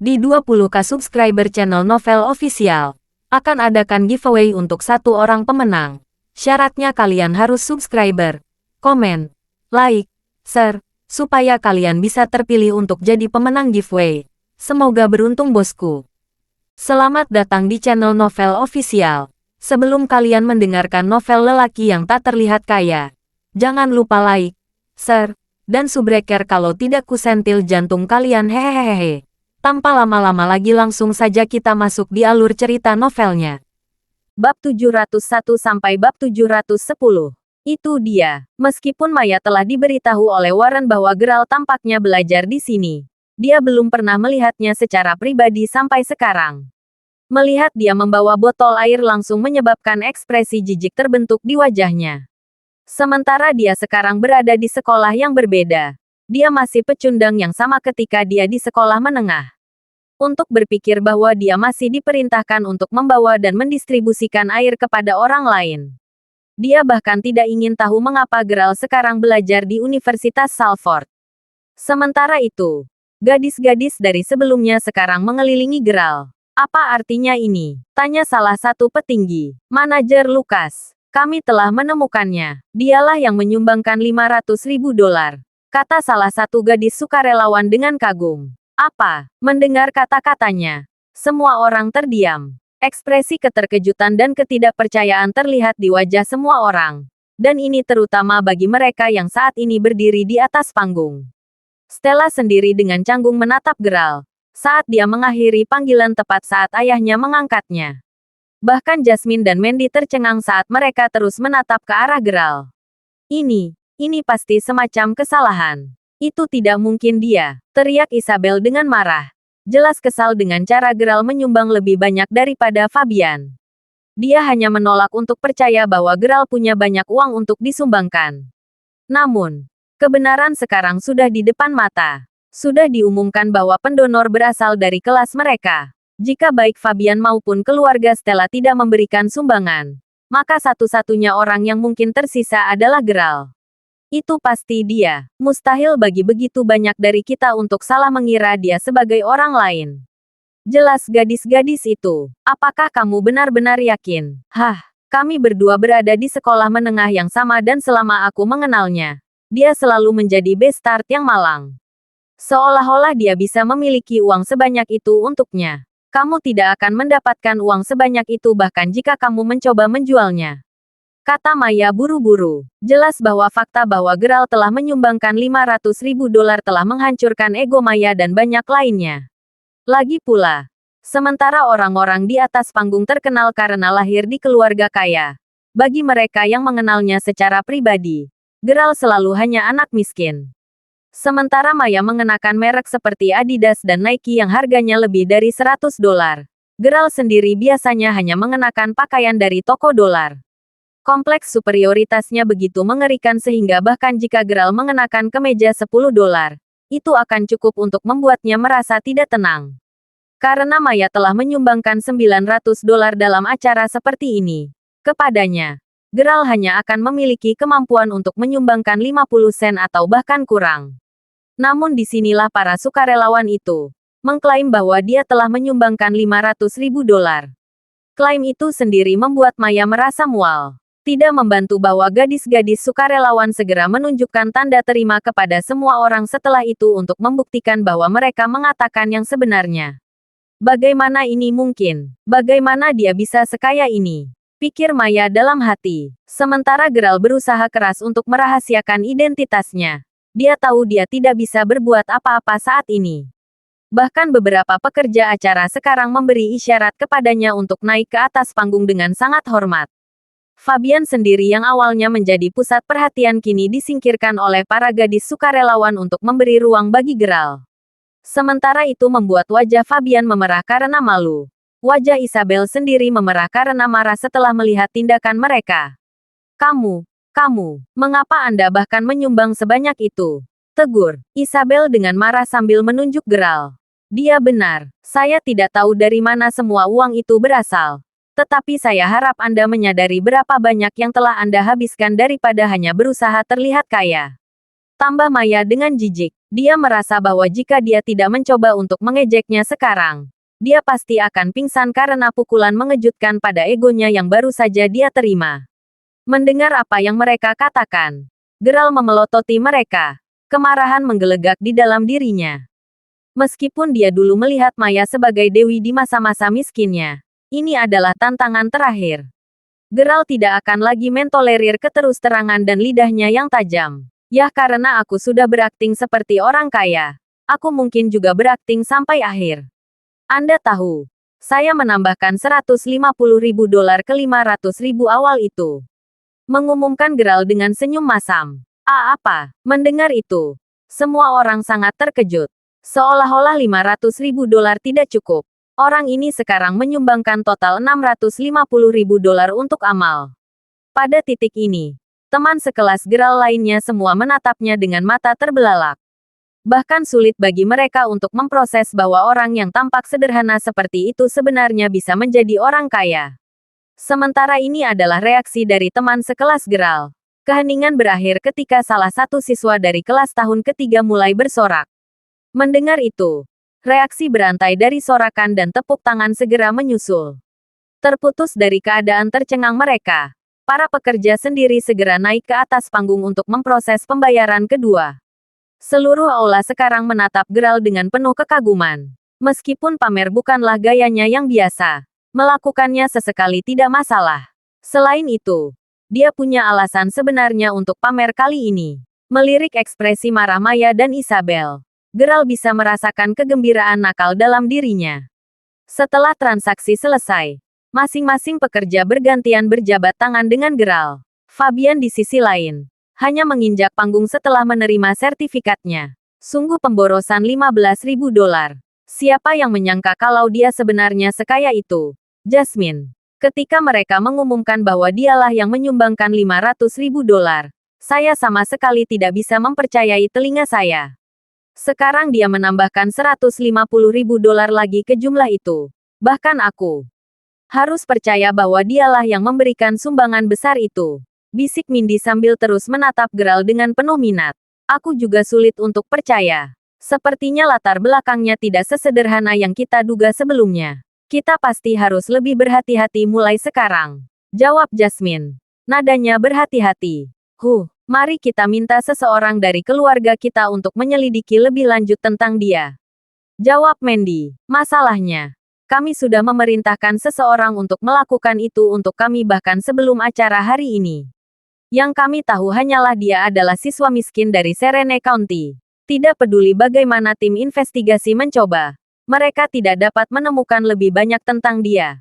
Di 20K subscriber channel Novel Official, akan adakan giveaway untuk satu orang pemenang. Syaratnya kalian harus subscriber, komen, like, share, supaya kalian bisa terpilih untuk jadi pemenang giveaway. Semoga beruntung bosku. Selamat datang di channel Novel Official. Sebelum kalian mendengarkan novel lelaki yang tak terlihat kaya, jangan lupa like, share, dan subbreaker kalau tidak kusentil jantung kalian hehehehe. Tanpa lama-lama lagi langsung saja kita masuk di alur cerita novelnya. Bab 701 sampai bab 710. Itu dia. Meskipun Maya telah diberitahu oleh Warren bahwa Geralt tampaknya belajar di sini, dia belum pernah melihatnya secara pribadi sampai sekarang. Melihat dia membawa botol air langsung menyebabkan ekspresi jijik terbentuk di wajahnya. Sementara dia sekarang berada di sekolah yang berbeda. Dia masih pecundang yang sama ketika dia di sekolah menengah. Untuk berpikir bahwa dia masih diperintahkan untuk membawa dan mendistribusikan air kepada orang lain. Dia bahkan tidak ingin tahu mengapa Geralt sekarang belajar di Universitas Salford. Sementara itu, gadis-gadis dari sebelumnya sekarang mengelilingi Geralt. Apa artinya ini? Tanya salah satu petinggi, manajer Lukas. Kami telah menemukannya. Dialah yang menyumbangkan $500.000. Kata salah satu gadis sukarelawan dengan kagum. Apa? Mendengar kata-katanya, semua orang terdiam. Ekspresi keterkejutan dan ketidakpercayaan terlihat di wajah semua orang. Dan ini terutama bagi mereka yang saat ini berdiri di atas panggung. Stella sendiri dengan canggung menatap Geralt saat dia mengakhiri panggilan tepat saat ayahnya mengangkatnya. Bahkan Jasmine dan Mandy tercengang saat mereka terus menatap ke arah Geralt. Ini pasti semacam kesalahan. Itu tidak mungkin dia, teriak Isabel dengan marah. Jelas kesal dengan cara Geralt menyumbang lebih banyak daripada Fabian. Dia hanya menolak untuk percaya bahwa Geralt punya banyak uang untuk disumbangkan. Namun, kebenaran sekarang sudah di depan mata. Sudah diumumkan bahwa pendonor berasal dari kelas mereka. Jika baik Fabian maupun keluarga Stella tidak memberikan sumbangan, maka satu-satunya orang yang mungkin tersisa adalah Geralt. Itu pasti dia. Mustahil bagi begitu banyak dari kita untuk salah mengira dia sebagai orang lain. Jelas gadis-gadis itu. Apakah kamu benar-benar yakin? Kami berdua berada di sekolah menengah yang sama dan selama aku mengenalnya, dia selalu menjadi bastard yang malang. Seolah-olah dia bisa memiliki uang sebanyak itu untuknya. Kamu tidak akan mendapatkan uang sebanyak itu bahkan jika kamu mencoba menjualnya. Kata Maya buru-buru. Jelas bahwa fakta bahwa Geralt telah menyumbangkan $500.000 telah menghancurkan ego Maya dan banyak lainnya. Lagi pula, sementara orang-orang di atas panggung terkenal karena lahir di keluarga kaya. Bagi mereka yang mengenalnya secara pribadi, Geralt selalu hanya anak miskin. Sementara Maya mengenakan merek seperti Adidas dan Nike yang harganya lebih dari $100. Geralt sendiri biasanya hanya mengenakan pakaian dari toko dolar. Kompleks superioritasnya begitu mengerikan sehingga bahkan jika Geralt mengenakan kemeja $10, itu akan cukup untuk membuatnya merasa tidak tenang. Karena Maya telah menyumbangkan $900 dalam acara seperti ini. Kepadanya, Geralt hanya akan memiliki kemampuan untuk menyumbangkan 50 sen atau bahkan kurang. Namun disinilah para sukarelawan itu mengklaim bahwa dia telah menyumbangkan $500.000. Klaim itu sendiri membuat Maya merasa mual. Tidak membantu bahwa gadis-gadis sukarelawan segera menunjukkan tanda terima kepada semua orang setelah itu untuk membuktikan bahwa mereka mengatakan yang sebenarnya. Bagaimana ini mungkin? Bagaimana dia bisa sekaya ini? Pikir Maya dalam hati. Sementara Geralt berusaha keras untuk merahasiakan identitasnya. Dia tahu dia tidak bisa berbuat apa-apa saat ini. Bahkan beberapa pekerja acara sekarang memberi isyarat kepadanya untuk naik ke atas panggung dengan sangat hormat. Fabian sendiri yang awalnya menjadi pusat perhatian kini disingkirkan oleh para gadis sukarelawan untuk memberi ruang bagi Geralt. Sementara itu membuat wajah Fabian memerah karena malu. Wajah Isabel sendiri memerah karena marah setelah melihat tindakan mereka. Kamu, mengapa Anda bahkan menyumbang sebanyak itu? Tegur Isabel dengan marah sambil menunjuk Geralt. Dia benar, saya tidak tahu dari mana semua uang itu berasal. Tetapi saya harap Anda menyadari berapa banyak yang telah Anda habiskan daripada hanya berusaha terlihat kaya. Tambah Maya dengan jijik. Dia merasa bahwa jika dia tidak mencoba untuk mengejeknya sekarang, dia pasti akan pingsan karena pukulan mengejutkan pada egonya yang baru saja dia terima. Mendengar apa yang mereka katakan, Geralt memelototi mereka. Kemarahan menggelegak di dalam dirinya. Meskipun dia dulu melihat Maya sebagai dewi di masa-masa miskinnya, ini adalah tantangan terakhir. Geralt tidak akan lagi mentolerir keterus-terangan dan lidahnya yang tajam. Ya karena aku sudah berakting seperti orang kaya, aku mungkin juga berakting sampai akhir. Anda tahu, saya menambahkan 150.000 dolar ke 500.000 awal itu. Mengumumkan Geralt dengan senyum masam. Apa? Mendengar itu, semua orang sangat terkejut. Seolah-olah 500.000 dolar tidak cukup. Orang ini sekarang menyumbangkan total 650.000 dolar untuk amal. Pada titik ini, teman sekelas Geralt lainnya semua menatapnya dengan mata terbelalak. Bahkan sulit bagi mereka untuk memproses bahwa orang yang tampak sederhana seperti itu sebenarnya bisa menjadi orang kaya. Sementara ini adalah reaksi dari teman sekelas Geralt. Keheningan berakhir ketika salah satu siswa dari kelas tahun ketiga mulai bersorak. Mendengar itu, reaksi berantai dari sorakan dan tepuk tangan segera menyusul. Terputus dari keadaan tercengang mereka, para pekerja sendiri segera naik ke atas panggung untuk memproses pembayaran kedua. Seluruh aula sekarang menatap Geralt dengan penuh kekaguman. Meskipun pamer bukanlah gayanya yang biasa, melakukannya sesekali tidak masalah. Selain itu, dia punya alasan sebenarnya untuk pamer kali ini. Melirik ekspresi marah Maya dan Isabel, Geralt bisa merasakan kegembiraan nakal dalam dirinya. Setelah transaksi selesai, masing-masing pekerja bergantian berjabat tangan dengan Geralt. Fabian di sisi lain, hanya menginjak panggung setelah menerima sertifikatnya. Sungguh pemborosan 15.000 dolar. Siapa yang menyangka kalau dia sebenarnya sekaya itu? Jasmine. Ketika mereka mengumumkan bahwa dialah yang menyumbangkan 500.000 dolar, saya sama sekali tidak bisa mempercayai telinga saya. Sekarang dia menambahkan 150.000 dolar lagi ke jumlah itu. Bahkan aku harus percaya bahwa dialah yang memberikan sumbangan besar itu. Bisik Mindy sambil terus menatap Geralt dengan penuh minat. Aku juga sulit untuk percaya. Sepertinya latar belakangnya tidak sesederhana yang kita duga sebelumnya. Kita pasti harus lebih berhati-hati mulai sekarang. Jawab Jasmine. Nadanya berhati-hati. Mari kita minta seseorang dari keluarga kita untuk menyelidiki lebih lanjut tentang dia. Jawab Mandy. Masalahnya, kami sudah memerintahkan seseorang untuk melakukan itu untuk kami bahkan sebelum acara hari ini. Yang kami tahu hanyalah dia adalah siswa miskin dari Serene County. Tidak peduli bagaimana tim investigasi mencoba, mereka tidak dapat menemukan lebih banyak tentang dia.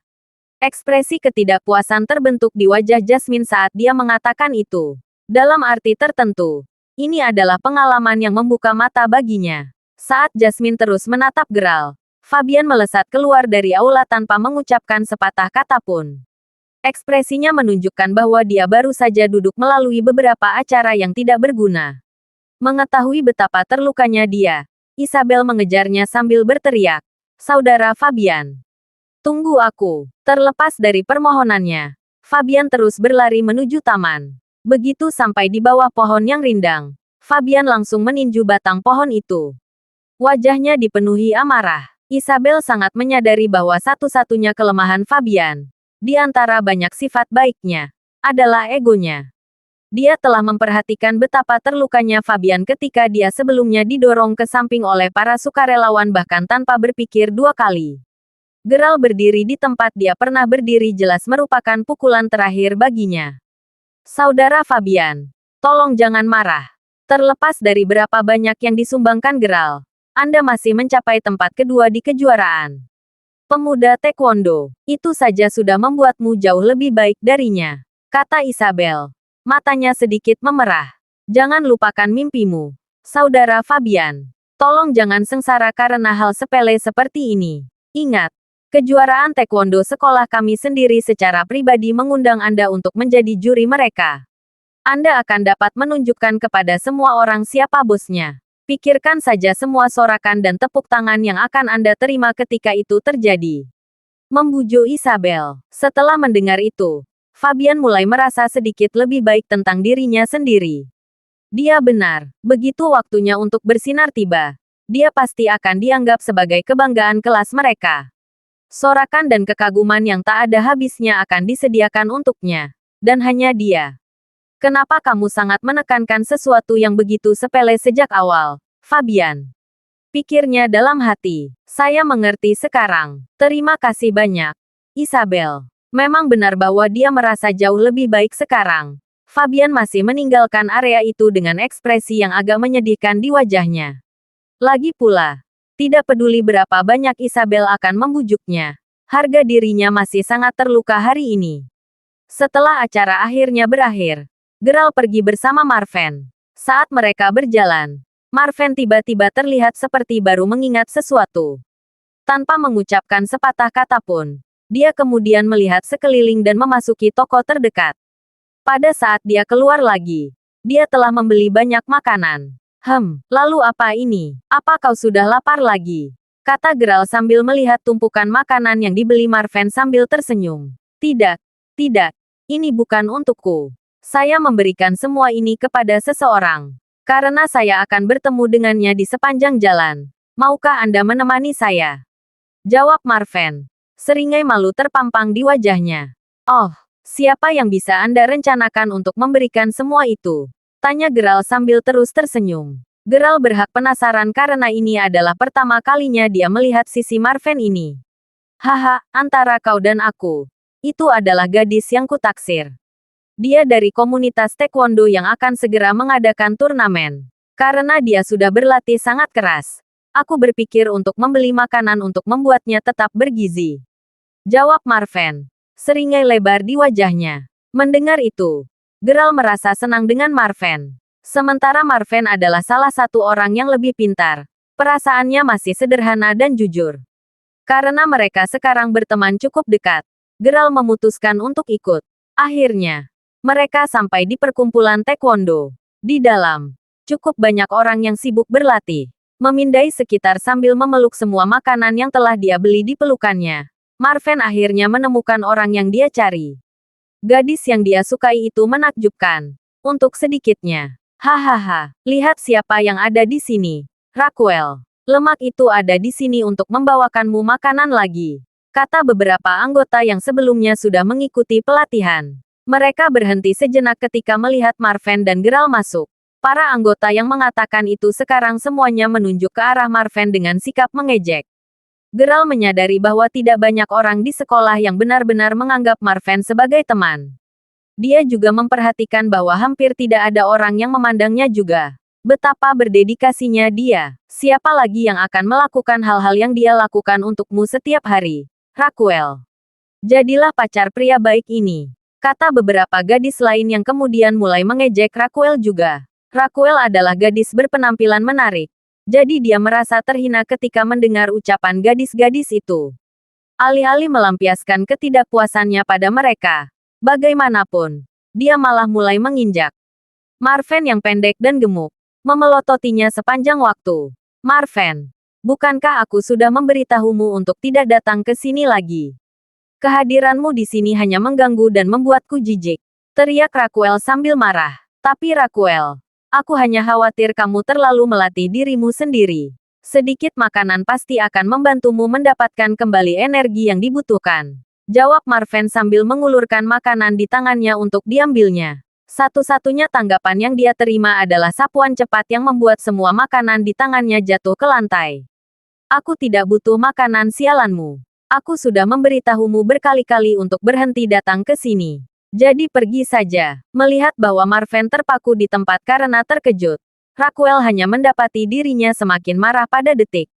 Ekspresi ketidakpuasan terbentuk di wajah Jasmine saat dia mengatakan itu. Dalam arti tertentu, ini adalah pengalaman yang membuka mata baginya. Saat Jasmine terus menatap Geralt, Fabian melesat keluar dari aula tanpa mengucapkan sepatah kata pun. Ekspresinya menunjukkan bahwa dia baru saja duduk melalui beberapa acara yang tidak berguna. Mengetahui betapa terlukanya dia, Isabel mengejarnya sambil berteriak, "Saudara Fabian, tunggu aku." Terlepas dari permohonannya, Fabian terus berlari menuju taman. Begitu sampai di bawah pohon yang rindang, Fabian langsung meninju batang pohon itu. Wajahnya dipenuhi amarah. Isabel sangat menyadari bahwa satu-satunya kelemahan Fabian, di antara banyak sifat baiknya, adalah egonya. Dia telah memperhatikan betapa terlukanya Fabian ketika dia sebelumnya didorong ke samping oleh para sukarelawan bahkan tanpa berpikir dua kali. Geralt berdiri di tempat dia pernah berdiri jelas merupakan pukulan terakhir baginya. Saudara Fabian, tolong jangan marah. Terlepas dari berapa banyak yang disumbangkan Geralt, Anda masih mencapai tempat kedua di kejuaraan. Pemuda Taekwondo, itu saja sudah membuatmu jauh lebih baik darinya, kata Isabel. Matanya sedikit memerah. Jangan lupakan mimpimu, Saudara Fabian. Tolong jangan sengsara karena hal sepele seperti ini. Ingat, kejuaraan Taekwondo sekolah kami sendiri secara pribadi mengundang Anda untuk menjadi juri mereka. Anda akan dapat menunjukkan kepada semua orang siapa bosnya. Pikirkan saja semua sorakan dan tepuk tangan yang akan Anda terima ketika itu terjadi. Membujuk Isabel. Setelah mendengar itu, Fabian mulai merasa sedikit lebih baik tentang dirinya sendiri. Dia benar. Begitu waktunya untuk bersinar tiba, dia pasti akan dianggap sebagai kebanggaan kelas mereka. Sorakan dan kekaguman yang tak ada habisnya akan disediakan untuknya. Dan hanya dia. Kenapa kamu sangat menekankan sesuatu yang begitu sepele sejak awal, Fabian? Pikirnya dalam hati. Saya mengerti sekarang. Terima kasih banyak, Isabel. Memang benar bahwa dia merasa jauh lebih baik sekarang. Fabian masih meninggalkan area itu dengan ekspresi yang agak menyedihkan di wajahnya. Lagi pula, tidak peduli berapa banyak Isabel akan membujuknya, harga dirinya masih sangat terluka hari ini. Setelah acara akhirnya berakhir, Geralt pergi bersama Marven. Saat mereka berjalan, Marven tiba-tiba terlihat seperti baru mengingat sesuatu. Tanpa mengucapkan sepatah kata pun, dia kemudian melihat sekeliling dan memasuki toko terdekat. Pada saat dia keluar lagi, dia telah membeli banyak makanan. Lalu apa ini? Apa kau sudah lapar lagi? Kata Geralt sambil melihat tumpukan makanan yang dibeli Marven sambil tersenyum. Tidak, tidak, ini bukan untukku. Saya memberikan semua ini kepada seseorang. Karena saya akan bertemu dengannya di sepanjang jalan. Maukah Anda menemani saya? Jawab Marven. Seringai malu terpampang di wajahnya. Oh, siapa yang bisa Anda rencanakan untuk memberikan semua itu? Tanya Geralt sambil terus tersenyum. Geralt berhak penasaran karena ini adalah pertama kalinya dia melihat sisi Marven ini. Haha, antara kau dan aku. Itu adalah gadis yang kutaksir. Dia dari komunitas taekwondo yang akan segera mengadakan turnamen. Karena dia sudah berlatih sangat keras. Aku berpikir untuk membeli makanan untuk membuatnya tetap bergizi. Jawab Marven. Seringai lebar di wajahnya. Mendengar itu, Geralt merasa senang dengan Marven. Sementara Marven adalah salah satu orang yang lebih pintar. Perasaannya masih sederhana dan jujur. Karena mereka sekarang berteman cukup dekat, Geralt memutuskan untuk ikut. Akhirnya, mereka sampai di perkumpulan taekwondo. Di dalam, cukup banyak orang yang sibuk berlatih. Memindai sekitar sambil memeluk semua makanan yang telah dia beli di pelukannya. Marven akhirnya menemukan orang yang dia cari. Gadis yang dia sukai itu menakjubkan. Untuk sedikitnya. Hahaha, lihat siapa yang ada di sini. Raquel. Lemak itu ada di sini untuk membawakanmu makanan lagi. Kata beberapa anggota yang sebelumnya sudah mengikuti pelatihan. Mereka berhenti sejenak ketika melihat Marven dan Geralt masuk. Para anggota yang mengatakan itu sekarang semuanya menunjuk ke arah Marven dengan sikap mengejek. Geralt menyadari bahwa tidak banyak orang di sekolah yang benar-benar menganggap Marven sebagai teman. Dia juga memperhatikan bahwa hampir tidak ada orang yang memandangnya juga. Betapa berdedikasinya dia. Siapa lagi yang akan melakukan hal-hal yang dia lakukan untukmu setiap hari? Raquel. Jadilah pacar pria baik ini. Kata beberapa gadis lain yang kemudian mulai mengejek Raquel juga. Raquel adalah gadis berpenampilan menarik. Jadi dia merasa terhina ketika mendengar ucapan gadis-gadis itu. Alih-alih melampiaskan ketidakpuasannya pada mereka. Bagaimanapun, dia malah mulai menginjak Marven yang pendek dan gemuk. Memelototinya sepanjang waktu. Marven, bukankah aku sudah memberitahumu untuk tidak datang ke sini lagi? Kehadiranmu di sini hanya mengganggu dan membuatku jijik. Teriak Raquel sambil marah. Tapi Raquel, aku hanya khawatir kamu terlalu melatih dirimu sendiri. Sedikit makanan pasti akan membantumu mendapatkan kembali energi yang dibutuhkan. Jawab Marven sambil mengulurkan makanan di tangannya untuk diambilnya. Satu-satunya tanggapan yang dia terima adalah sapuan cepat yang membuat semua makanan di tangannya jatuh ke lantai. Aku tidak butuh makanan sialanmu. Aku sudah memberitahumu berkali-kali untuk berhenti datang ke sini. Jadi pergi saja. Melihat bahwa Marven terpaku di tempat karena terkejut, Raquel hanya mendapati dirinya semakin marah pada detik.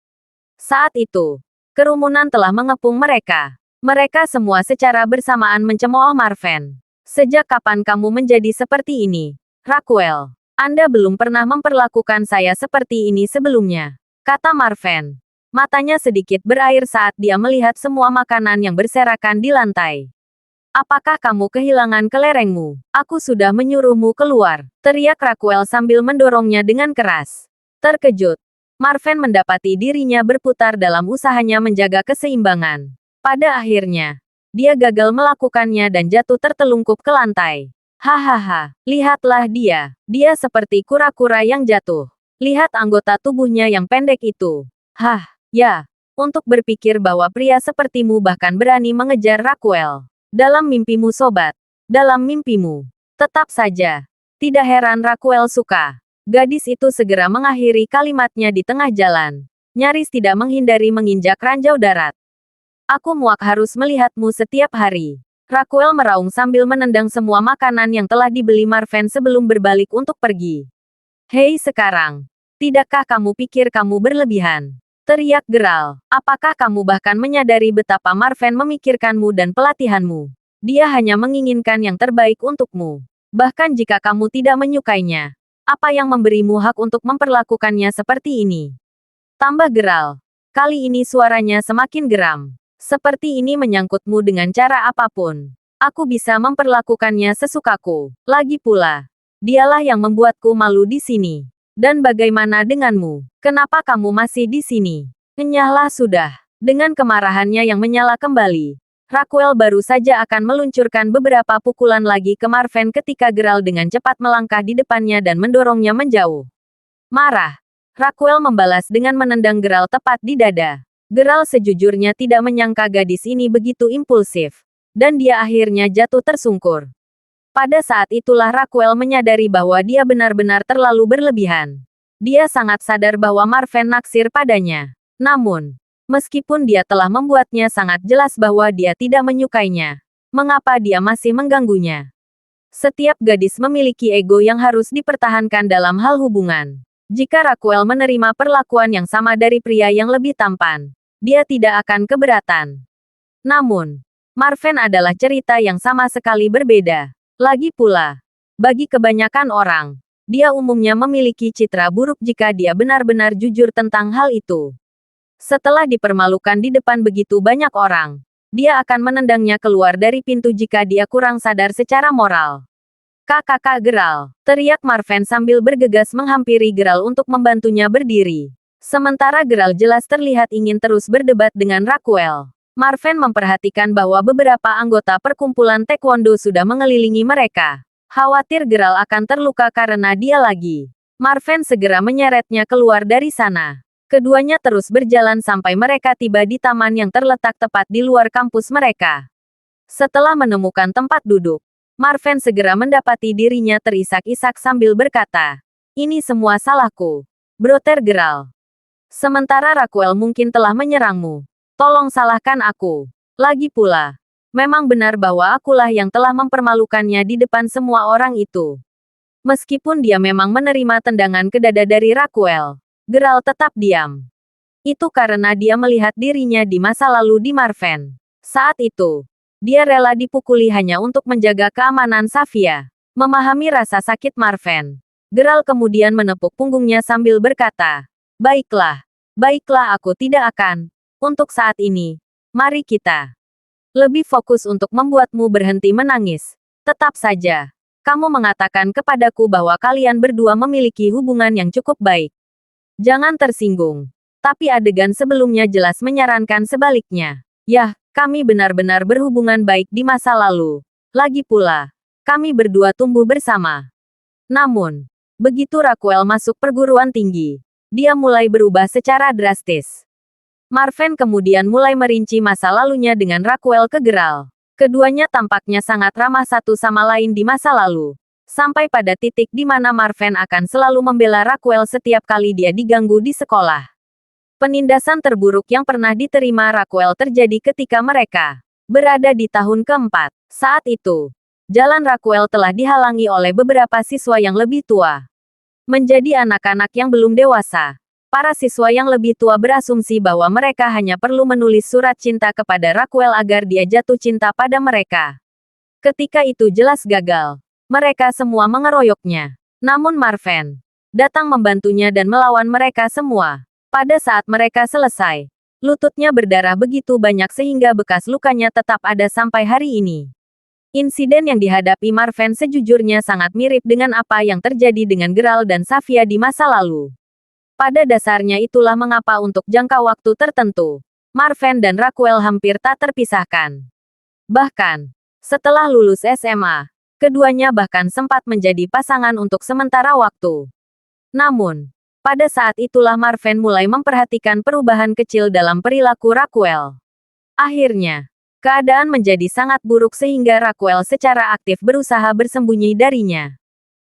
Saat itu, kerumunan telah mengepung mereka. Mereka semua secara bersamaan mencemooh Marven. Sejak kapan kamu menjadi seperti ini? Raquel, Anda belum pernah memperlakukan saya seperti ini sebelumnya. Kata Marven. Matanya sedikit berair saat dia melihat semua makanan yang berserakan di lantai. Apakah kamu kehilangan kelerengmu? Aku sudah menyuruhmu keluar. Teriak Raquel sambil mendorongnya dengan keras. Terkejut, Marven mendapati dirinya berputar dalam usahanya menjaga keseimbangan. Pada akhirnya, dia gagal melakukannya dan jatuh tertelungkup ke lantai. Hahaha, lihatlah dia. Dia seperti kura-kura yang jatuh. Lihat anggota tubuhnya yang pendek itu. Hah, ya. Untuk berpikir bahwa pria sepertimu bahkan berani mengejar Raquel. Dalam mimpimu sobat. Dalam mimpimu. Tetap saja. Tidak heran Raquel suka. Gadis itu segera mengakhiri kalimatnya di tengah jalan. Nyaris tidak menghindari menginjak ranjau darat. Aku muak harus melihatmu setiap hari. Raquel meraung sambil menendang semua makanan yang telah dibeli Marven sebelum berbalik untuk pergi. Hei sekarang. Tidakkah kamu pikir kamu berlebihan? Teriak Geralt. Apakah kamu bahkan menyadari betapa Marven memikirkanmu dan pelatihanmu? Dia hanya menginginkan yang terbaik untukmu. Bahkan jika kamu tidak menyukainya. Apa yang memberimu hak untuk memperlakukannya seperti ini? Tambah Geralt. Kali ini suaranya semakin geram. Seperti ini menyangkutmu dengan cara apapun. Aku bisa memperlakukannya sesukaku. Lagi pula, dialah yang membuatku malu di sini. Dan bagaimana denganmu? Kenapa kamu masih di sini? Enyahlah sudah. Dengan kemarahannya yang menyala kembali, Raquel baru saja akan meluncurkan beberapa pukulan lagi ke Marven ketika Geralt dengan cepat melangkah di depannya dan mendorongnya menjauh. Marah, Raquel membalas dengan menendang Geralt tepat di dada. Geralt sejujurnya tidak menyangka gadis ini begitu impulsif. Dan dia akhirnya jatuh tersungkur. Pada saat itulah Raquel menyadari bahwa dia benar-benar terlalu berlebihan. Dia sangat sadar bahwa Marven naksir padanya. Namun, meskipun dia telah membuatnya sangat jelas bahwa dia tidak menyukainya, mengapa dia masih mengganggunya? Setiap gadis memiliki ego yang harus dipertahankan dalam hal hubungan. Jika Raquel menerima perlakuan yang sama dari pria yang lebih tampan, dia tidak akan keberatan. Namun, Marven adalah cerita yang sama sekali berbeda. Lagi pula, bagi kebanyakan orang, dia umumnya memiliki citra buruk jika dia benar-benar jujur tentang hal itu. Setelah dipermalukan di depan begitu banyak orang, dia akan menendangnya keluar dari pintu jika dia kurang sadar secara moral. Kakak Geralt, teriak Marven sambil bergegas menghampiri Geralt untuk membantunya berdiri. Sementara Geralt jelas terlihat ingin terus berdebat dengan Raquel. Marven memperhatikan bahwa beberapa anggota perkumpulan taekwondo sudah mengelilingi mereka. Khawatir Geralt akan terluka karena dia lagi. Marven segera menyeretnya keluar dari sana. Keduanya terus berjalan sampai mereka tiba di taman yang terletak tepat di luar kampus mereka. Setelah menemukan tempat duduk, Marven segera mendapati dirinya terisak-isak sambil berkata, "Ini semua salahku." Broter Geralt. Sementara Raquel mungkin telah menyerangmu. Tolong salahkan aku. Lagi pula, memang benar bahwa akulah yang telah mempermalukannya di depan semua orang itu. Meskipun dia memang menerima tendangan ke dada dari Raquel, Geralt tetap diam. Itu karena dia melihat dirinya di masa lalu di Marven. Saat itu, dia rela dipukuli hanya untuk menjaga keamanan Safia. Memahami rasa sakit Marven, Geralt kemudian menepuk punggungnya sambil berkata, "Baiklah, baiklah aku tidak akan. Untuk saat ini, mari kita lebih fokus untuk membuatmu berhenti menangis. Tetap saja, kamu mengatakan kepadaku bahwa kalian berdua memiliki hubungan yang cukup baik. Jangan tersinggung. Tapi adegan sebelumnya jelas menyarankan sebaliknya. Yah, kami benar-benar berhubungan baik di masa lalu. Lagi pula, kami berdua tumbuh bersama." Namun, begitu Raquel masuk perguruan tinggi, dia mulai berubah secara drastis. Marven kemudian mulai merinci masa lalunya dengan Raquel ke Geralt. Keduanya tampaknya sangat ramah satu sama lain di masa lalu. Sampai pada titik di mana Marven akan selalu membela Raquel setiap kali dia diganggu di sekolah. Penindasan terburuk yang pernah diterima Raquel terjadi ketika mereka berada di tahun keempat. Saat itu, jalan Raquel telah dihalangi oleh beberapa siswa yang lebih tua. Menjadi anak-anak yang belum dewasa, para siswa yang lebih tua berasumsi bahwa mereka hanya perlu menulis surat cinta kepada Raquel agar dia jatuh cinta pada mereka. Ketika itu jelas gagal. Mereka semua mengeroyoknya. Namun Marven datang membantunya dan melawan mereka semua. Pada saat mereka selesai, lututnya berdarah begitu banyak sehingga bekas lukanya tetap ada sampai hari ini. Insiden yang dihadapi Marven sejujurnya sangat mirip dengan apa yang terjadi dengan Geralt dan Safia di masa lalu. Pada dasarnya itulah mengapa untuk jangka waktu tertentu, Marven dan Raquel hampir tak terpisahkan. Bahkan, setelah lulus SMA, Keduanya bahkan sempat menjadi pasangan untuk sementara waktu. Namun, pada saat itulah Marven mulai memperhatikan perubahan kecil dalam perilaku Raquel. Akhirnya, keadaan menjadi sangat buruk sehingga Raquel secara aktif berusaha bersembunyi darinya.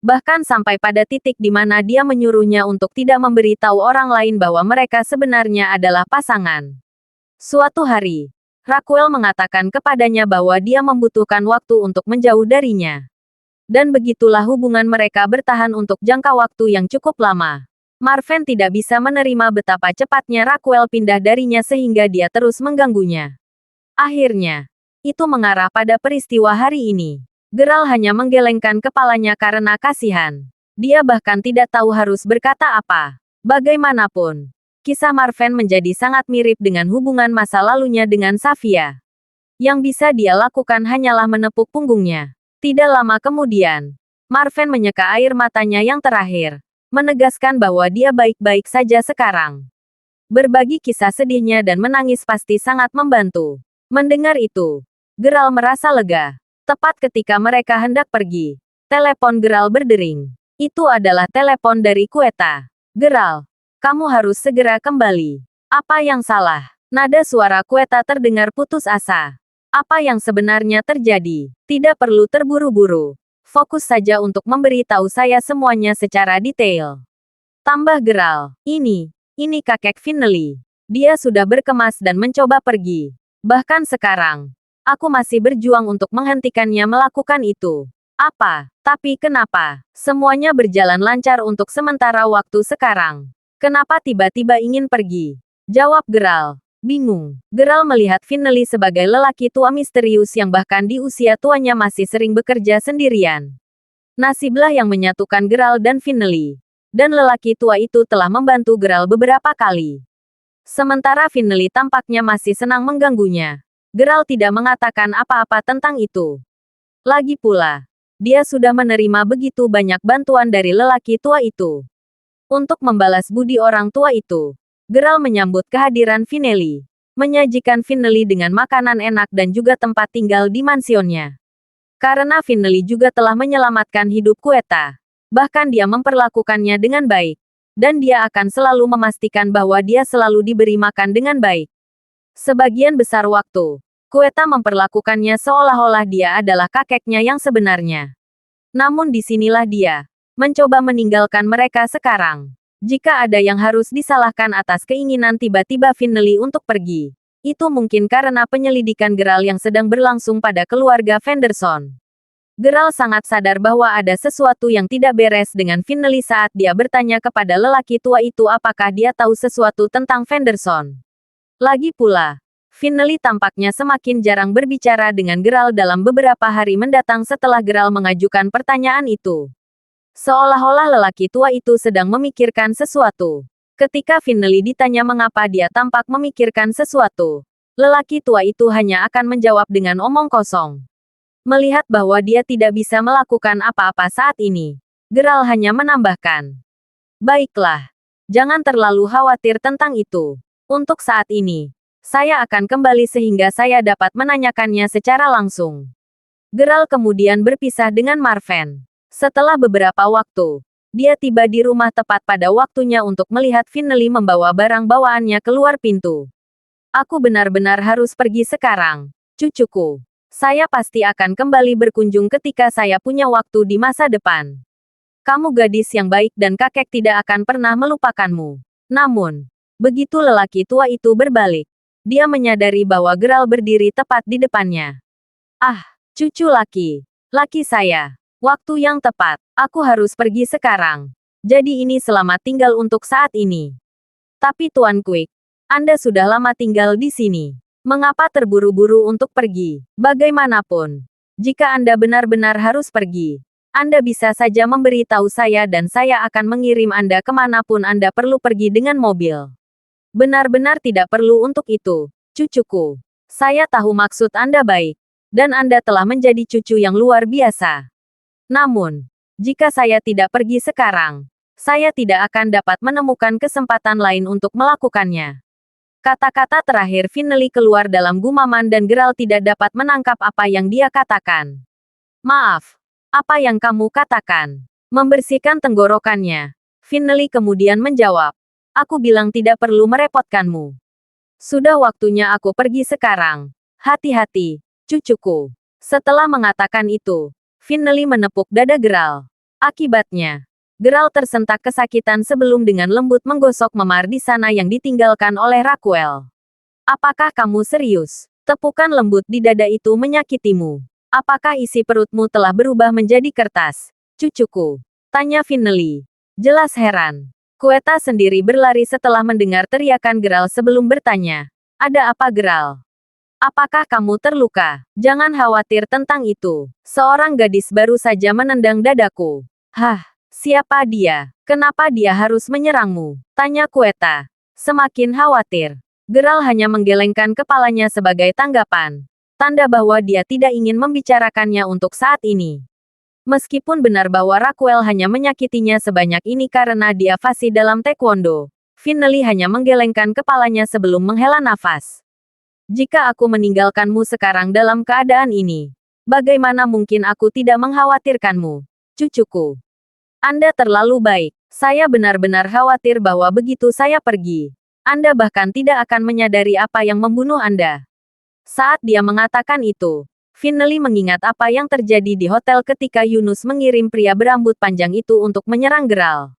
Bahkan sampai pada titik di mana dia menyuruhnya untuk tidak memberi tahu orang lain bahwa mereka sebenarnya adalah pasangan. Suatu hari, Raquel mengatakan kepadanya bahwa dia membutuhkan waktu untuk menjauh darinya. Dan begitulah hubungan mereka bertahan untuk jangka waktu yang cukup lama. Marven tidak bisa menerima betapa cepatnya Raquel pindah darinya sehingga dia terus mengganggunya. Akhirnya, itu mengarah pada peristiwa hari ini. Geralt hanya menggelengkan kepalanya karena kasihan. Dia bahkan tidak tahu harus berkata apa. Bagaimanapun, kisah Marven menjadi sangat mirip dengan hubungan masa lalunya dengan Safia. Yang bisa dia lakukan hanyalah menepuk punggungnya. Tidak lama kemudian, Marven menyeka air matanya yang terakhir, menegaskan bahwa dia baik-baik saja sekarang. Berbagi kisah sedihnya dan menangis pasti sangat membantu. Mendengar itu, Geralt merasa lega. Tepat ketika mereka hendak pergi, telepon Geralt berdering. Itu adalah telepon dari Quetta. Geralt, kamu harus segera kembali. Apa yang salah? Nada suara Quetta terdengar putus asa. Apa yang sebenarnya terjadi? Tidak perlu terburu-buru. Fokus saja untuk memberi tahu saya semuanya secara detail. Tambah Geralt. Ini kakek Finley. Dia sudah berkemas dan mencoba pergi. Bahkan sekarang, aku masih berjuang untuk menghentikannya melakukan itu. Apa? Tapi kenapa? Semuanya berjalan lancar untuk sementara waktu sekarang. Kenapa tiba-tiba ingin pergi? Jawab Geralt. Bingung. Geralt melihat Finley sebagai lelaki tua misterius yang bahkan di usia tuanya masih sering bekerja sendirian. Nasiblah yang menyatukan Geralt dan Finley. Dan lelaki tua itu telah membantu Geralt beberapa kali. Sementara Finley tampaknya masih senang mengganggunya. Geralt tidak mengatakan apa-apa tentang itu. Lagi pula, dia sudah menerima begitu banyak bantuan dari lelaki tua itu. Untuk membalas budi orang tua itu, Geralt menyambut kehadiran Finley, menyajikan Finley dengan makanan enak dan juga tempat tinggal di mansionnya. Karena Finley juga telah menyelamatkan hidup Quetta, bahkan dia memperlakukannya dengan baik, dan dia akan selalu memastikan bahwa dia selalu diberi makan dengan baik. Sebagian besar waktu, Quetta memperlakukannya seolah-olah dia adalah kakeknya yang sebenarnya. Namun disinilah dia mencoba meninggalkan mereka sekarang. Jika ada yang harus disalahkan atas keinginan tiba-tiba Finley untuk pergi, itu mungkin karena penyelidikan Geralt yang sedang berlangsung pada keluarga Fenderson. Geralt sangat sadar bahwa ada sesuatu yang tidak beres dengan Finley saat dia bertanya kepada lelaki tua itu apakah dia tahu sesuatu tentang Fenderson. Lagi pula, Finley tampaknya semakin jarang berbicara dengan Geralt dalam beberapa hari mendatang setelah Geralt mengajukan pertanyaan itu. Seolah-olah lelaki tua itu sedang memikirkan sesuatu. Ketika Finley ditanya mengapa dia tampak memikirkan sesuatu, lelaki tua itu hanya akan menjawab dengan omong kosong. Melihat bahwa dia tidak bisa melakukan apa-apa saat ini, Geralt hanya menambahkan, "Baiklah, jangan terlalu khawatir tentang itu. Untuk saat ini, saya akan kembali sehingga saya dapat menanyakannya secara langsung." Geralt kemudian berpisah dengan Marven. Setelah beberapa waktu, dia tiba di rumah tepat pada waktunya untuk melihat Finley membawa barang bawaannya keluar pintu. "Aku benar-benar harus pergi sekarang, cucuku. Saya pasti akan kembali berkunjung ketika saya punya waktu di masa depan. Kamu gadis yang baik dan kakek tidak akan pernah melupakanmu." Namun, begitu lelaki tua itu berbalik, dia menyadari bahwa Geralt berdiri tepat di depannya. "Ah, cucu laki saya. Waktu yang tepat. Aku harus pergi sekarang. Jadi ini selamat tinggal untuk saat ini." "Tapi Tuan Quick, Anda sudah lama tinggal di sini. Mengapa terburu-buru untuk pergi? Bagaimanapun, jika Anda benar-benar harus pergi, Anda bisa saja memberi tahu saya dan saya akan mengirim Anda kemanapun Anda perlu pergi dengan mobil." "Benar-benar tidak perlu untuk itu, cucuku. Saya tahu maksud Anda baik, dan Anda telah menjadi cucu yang luar biasa. Namun, jika saya tidak pergi sekarang, saya tidak akan dapat menemukan kesempatan lain untuk melakukannya." Kata-kata terakhir Finley keluar dalam gumaman dan Geralt tidak dapat menangkap apa yang dia katakan. "Maaf, Apa yang kamu katakan? Membersihkan tenggorokannya. Finley kemudian menjawab. Aku bilang tidak perlu merepotkanmu. Sudah waktunya aku pergi sekarang. Hati-hati, cucuku. Setelah mengatakan itu, Finley menepuk dada Geralt. Akibatnya, Geralt tersentak kesakitan sebelum dengan lembut menggosok memar di sana yang ditinggalkan oleh Raquel. Apakah kamu serius? Tepukan lembut di dada itu menyakitimu. Apakah isi perutmu telah berubah menjadi kertas, cucuku? Tanya Finley. Jelas heran. Quetta sendiri berlari setelah mendengar teriakan Geralt sebelum bertanya. Ada apa Geralt? Apakah kamu terluka? Jangan khawatir tentang itu. Seorang gadis baru saja menendang dadaku. Hah, siapa dia? Kenapa dia harus menyerangmu? Tanya Quetta. Semakin khawatir. Geralt hanya menggelengkan kepalanya sebagai tanggapan. Tanda bahwa dia tidak ingin membicarakannya untuk saat ini. Meskipun benar bahwa Raquel hanya menyakitinya sebanyak ini karena dia fasih dalam taekwondo, Finley hanya menggelengkan kepalanya sebelum menghela nafas. Jika aku meninggalkanmu sekarang dalam keadaan ini, bagaimana mungkin aku tidak mengkhawatirkanmu, cucuku? Anda terlalu baik. Saya benar-benar khawatir bahwa begitu saya pergi, Anda bahkan tidak akan menyadari apa yang membunuh Anda. Saat dia mengatakan itu, Finley mengingat apa yang terjadi di hotel ketika Yunus mengirim pria berambut panjang itu untuk menyerang Geralt.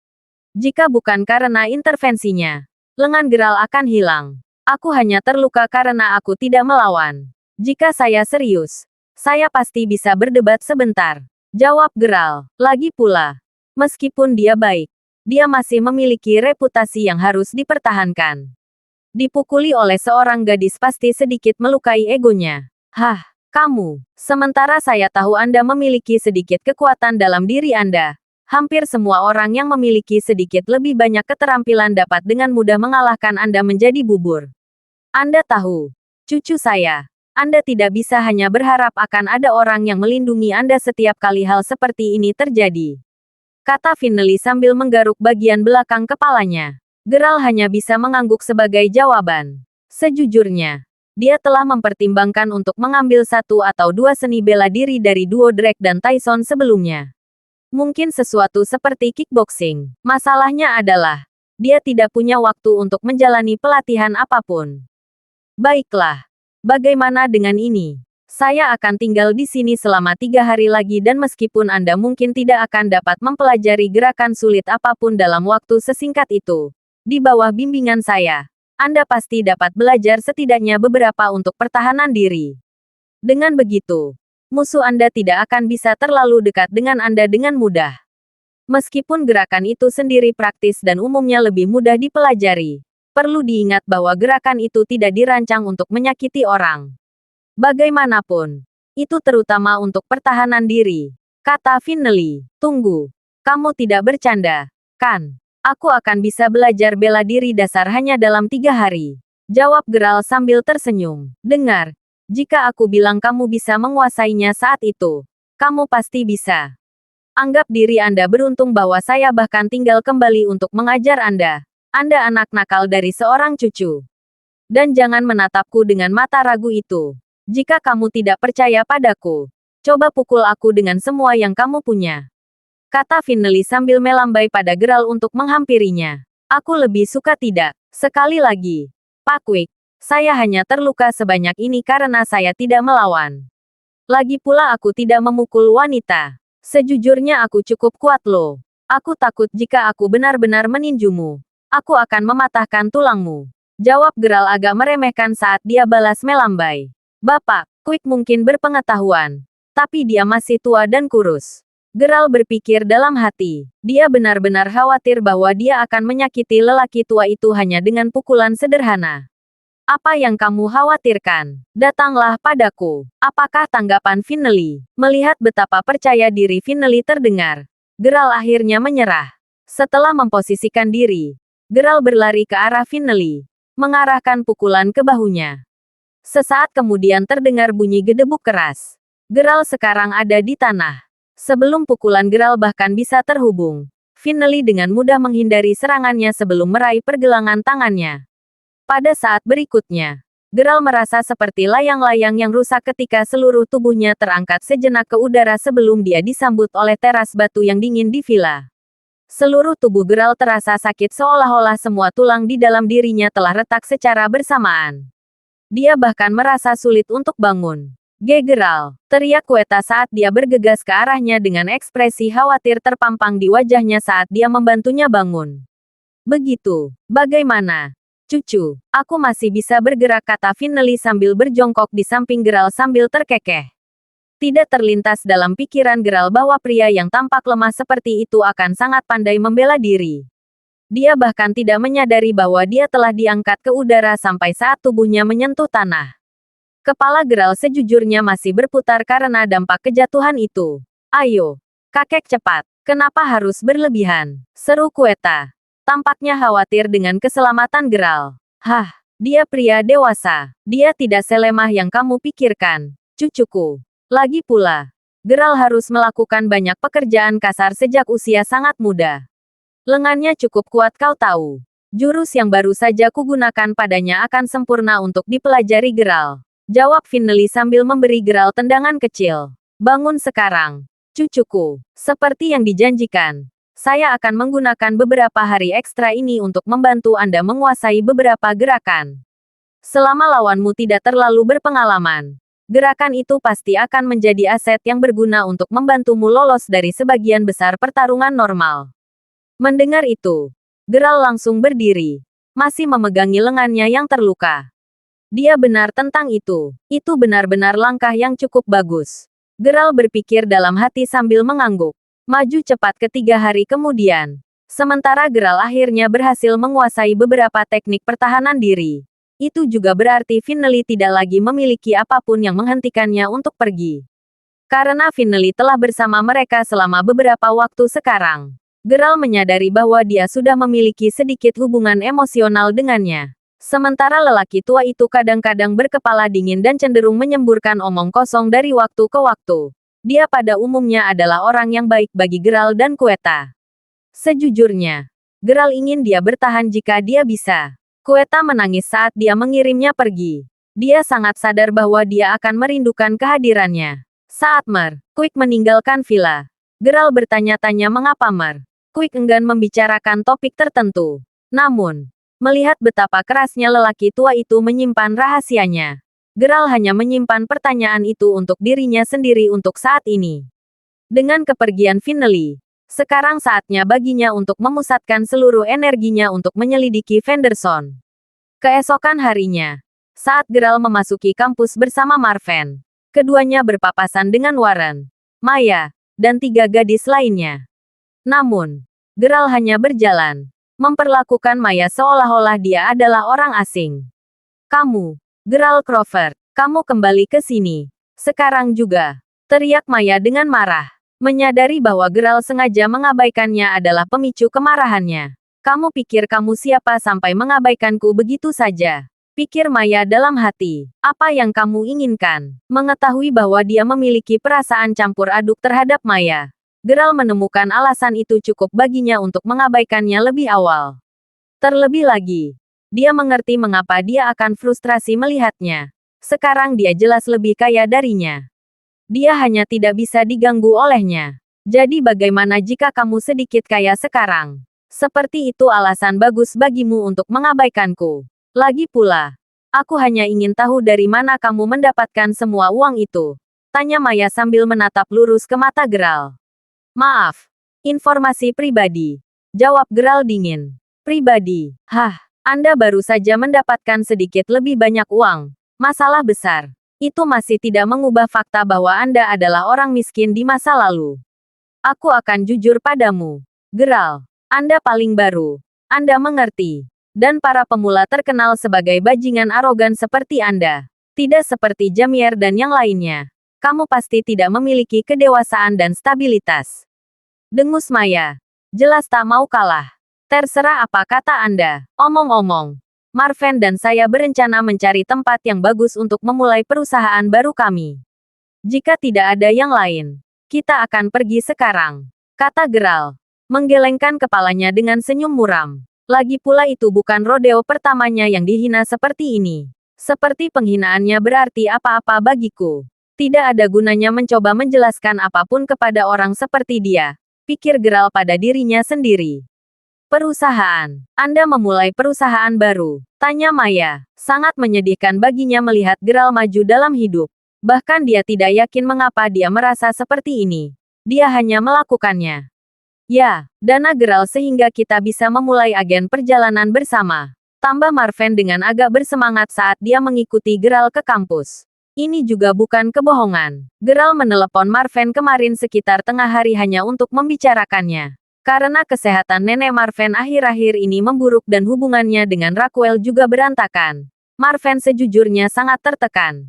Jika bukan karena intervensinya, lengan Geralt akan hilang. Aku hanya terluka karena aku tidak melawan. Jika saya serius, saya pasti bisa berdebat sebentar. Jawab Geralt. Lagi pula, meskipun dia baik, dia masih memiliki reputasi yang harus dipertahankan. Dipukuli oleh seorang gadis pasti sedikit melukai egonya. Hah, kamu. Sementara saya tahu Anda memiliki sedikit kekuatan dalam diri Anda. Hampir semua orang yang memiliki sedikit lebih banyak keterampilan dapat dengan mudah mengalahkan Anda menjadi bubur. Anda tahu, cucu saya, Anda tidak bisa hanya berharap akan ada orang yang melindungi Anda setiap kali hal seperti ini terjadi. Kata Finley sambil menggaruk bagian belakang kepalanya. Geralt hanya bisa mengangguk sebagai jawaban. Sejujurnya, dia telah mempertimbangkan untuk mengambil satu atau dua seni bela diri dari duo Drake dan Tyson sebelumnya. Mungkin sesuatu seperti kickboxing. Masalahnya adalah, dia tidak punya waktu untuk menjalani pelatihan apapun. Baiklah. Bagaimana dengan ini? Saya akan tinggal di sini selama 3 hari lagi dan meskipun Anda mungkin tidak akan dapat mempelajari gerakan sulit apapun dalam waktu sesingkat itu, di bawah bimbingan saya, Anda pasti dapat belajar setidaknya beberapa untuk pertahanan diri. Dengan begitu, musuh Anda tidak akan bisa terlalu dekat dengan Anda dengan mudah. Meskipun gerakan itu sendiri praktis dan umumnya lebih mudah dipelajari, perlu diingat bahwa gerakan itu tidak dirancang untuk menyakiti orang. Bagaimanapun, itu terutama untuk pertahanan diri. Kata Finley, tunggu. Kamu tidak bercanda, kan? Aku akan bisa belajar bela diri dasar hanya dalam 3 hari. Jawab Geralt sambil tersenyum. Dengar, jika aku bilang kamu bisa menguasainya saat itu, kamu pasti bisa. Anggap diri Anda beruntung bahwa saya bahkan tinggal kembali untuk mengajar Anda. Anda anak nakal dari seorang cucu. Dan jangan menatapku dengan mata ragu itu. Jika kamu tidak percaya padaku, coba pukul aku dengan semua yang kamu punya. Kata Finley sambil melambai pada Geralt untuk menghampirinya. Aku lebih suka tidak. Sekali lagi, Pak Quick, saya hanya terluka sebanyak ini karena saya tidak melawan. Lagi pula aku tidak memukul wanita. Sejujurnya aku cukup kuat loh. Aku takut jika aku benar-benar meninjumu, aku akan mematahkan tulangmu. Jawab Geralt agak meremehkan saat dia balas melambai. Bapak, Quick mungkin berpengetahuan, tapi dia masih tua dan kurus. Geralt berpikir dalam hati. Dia benar-benar khawatir bahwa dia akan menyakiti lelaki tua itu hanya dengan pukulan sederhana. Apa yang kamu khawatirkan? Datanglah padaku. Apakah tanggapan Finley? Melihat betapa percaya diri Finley terdengar, Geralt akhirnya menyerah. Setelah memposisikan diri, Geralt berlari ke arah Finley, mengarahkan pukulan ke bahunya. Sesaat kemudian terdengar bunyi gedebuk keras. Geralt sekarang ada di tanah. Sebelum pukulan Geralt bahkan bisa terhubung, Finley dengan mudah menghindari serangannya sebelum meraih pergelangan tangannya. Pada saat berikutnya, Geralt merasa seperti layang-layang yang rusak ketika seluruh tubuhnya terangkat sejenak ke udara sebelum dia disambut oleh teras batu yang dingin di villa. Seluruh tubuh Geralt terasa sakit seolah-olah semua tulang di dalam dirinya telah retak secara bersamaan. Dia bahkan merasa sulit untuk bangun. Geralt, teriak Quetta saat dia bergegas ke arahnya dengan ekspresi khawatir terpampang di wajahnya saat dia membantunya bangun. Begitu, bagaimana? Cucu, aku masih bisa bergerak, kata Finley sambil berjongkok di samping Geralt sambil terkekeh. Tidak terlintas dalam pikiran Geralt bahwa pria yang tampak lemah seperti itu akan sangat pandai membela diri. Dia bahkan tidak menyadari bahwa dia telah diangkat ke udara sampai saat tubuhnya menyentuh tanah. Kepala Geralt sejujurnya masih berputar karena dampak kejatuhan itu. Ayo, kakek cepat, kenapa harus berlebihan? Seru Quetta. Tampaknya khawatir dengan keselamatan Geralt. Hah, dia pria dewasa. Dia tidak selemah yang kamu pikirkan, cucuku. Lagi pula, Geralt harus melakukan banyak pekerjaan kasar sejak usia sangat muda. Lengannya cukup kuat, kau tahu. Jurus yang baru saja kugunakan padanya akan sempurna untuk dipelajari Geralt. Jawab Finley sambil memberi Geralt tendangan kecil. Bangun sekarang, cucuku. Seperti yang dijanjikan. Saya akan menggunakan beberapa hari ekstra ini untuk membantu Anda menguasai beberapa gerakan. Selama lawanmu tidak terlalu berpengalaman, gerakan itu pasti akan menjadi aset yang berguna untuk membantumu lolos dari sebagian besar pertarungan normal. Mendengar itu, Geralt langsung berdiri, masih memegangi lengannya yang terluka. Dia benar tentang itu. Itu benar-benar langkah yang cukup bagus. Geralt berpikir dalam hati sambil mengangguk. Maju cepat ke 3 hari kemudian. Sementara Geralt akhirnya berhasil menguasai beberapa teknik pertahanan diri. Itu juga berarti Finley tidak lagi memiliki apapun yang menghentikannya untuk pergi. Karena Finley telah bersama mereka selama beberapa waktu sekarang. Geralt menyadari bahwa dia sudah memiliki sedikit hubungan emosional dengannya. Sementara lelaki tua itu kadang-kadang berkepala dingin dan cenderung menyemburkan omong kosong dari waktu ke waktu. Dia pada umumnya adalah orang yang baik bagi Geralt dan Quetta. Sejujurnya, Geralt ingin dia bertahan jika dia bisa. Quetta menangis saat dia mengirimnya pergi. Dia sangat sadar bahwa dia akan merindukan kehadirannya. Saat Quick meninggalkan villa, Geralt bertanya-tanya mengapa Quick enggan membicarakan topik tertentu. Namun, melihat betapa kerasnya lelaki tua itu menyimpan rahasianya, Geralt hanya menyimpan pertanyaan itu untuk dirinya sendiri untuk saat ini. Dengan kepergian Finley, sekarang saatnya baginya untuk memusatkan seluruh energinya untuk menyelidiki Fenderson. Keesokan harinya, saat Geralt memasuki kampus bersama Marven, keduanya berpapasan dengan Warren, Maya, dan 3 gadis lainnya. Namun, Geralt hanya berjalan, memperlakukan Maya seolah-olah dia adalah orang asing. Kamu, Geralt Crawford, kamu kembali ke sini. Sekarang juga, teriak Maya dengan marah. Menyadari bahwa Geralt sengaja mengabaikannya adalah pemicu kemarahannya. Kamu pikir kamu siapa sampai mengabaikanku begitu saja? Pikir Maya dalam hati. Apa yang kamu inginkan? Mengetahui bahwa dia memiliki perasaan campur aduk terhadap Maya, Geralt menemukan alasan itu cukup baginya untuk mengabaikannya lebih awal. Terlebih lagi, dia mengerti mengapa dia akan frustrasi melihatnya. Sekarang dia jelas lebih kaya darinya. Dia hanya tidak bisa diganggu olehnya. Jadi bagaimana jika kamu sedikit kaya sekarang? Seperti itu alasan bagus bagimu untuk mengabaikanku. Lagi pula, aku hanya ingin tahu dari mana kamu mendapatkan semua uang itu. Tanya Maya sambil menatap lurus ke mata Geralt. Maaf, informasi pribadi. Jawab Geralt dingin. Pribadi, Anda baru saja mendapatkan sedikit lebih banyak uang. Masalah besar. Itu masih tidak mengubah fakta bahwa Anda adalah orang miskin di masa lalu. Aku akan jujur padamu, Geralt. Anda paling baru. Anda mengerti. Dan para pemula terkenal sebagai bajingan arogan seperti Anda. Tidak seperti Jamier dan yang lainnya. Kamu pasti tidak memiliki kedewasaan dan stabilitas. Dengus Maya. Jelas tak mau kalah. Terserah apa kata Anda. Omong-omong, Marven dan saya berencana mencari tempat yang bagus untuk memulai perusahaan baru kami. Jika tidak ada yang lain, kita akan pergi sekarang, kata Geralt, menggelengkan kepalanya dengan senyum muram. Lagi pula itu bukan rodeo pertamanya yang dihina seperti ini. Seperti penghinaannya berarti apa-apa bagiku. Tidak ada gunanya mencoba menjelaskan apapun kepada orang seperti dia, pikir Geralt pada dirinya sendiri. Perusahaan. Anda memulai perusahaan baru? Tanya Maya. Sangat menyedihkan baginya melihat Geralt maju dalam hidup. Bahkan dia tidak yakin mengapa dia merasa seperti ini. Dia hanya melakukannya. Ya, dana Geralt sehingga kita bisa memulai agen perjalanan bersama. Tambah Marven dengan agak bersemangat saat dia mengikuti Geralt ke kampus. Ini juga bukan kebohongan. Geralt menelepon Marven kemarin sekitar tengah hari hanya untuk membicarakannya. Karena kesehatan nenek Marven akhir-akhir ini memburuk dan hubungannya dengan Raquel juga berantakan. Marven sejujurnya sangat tertekan.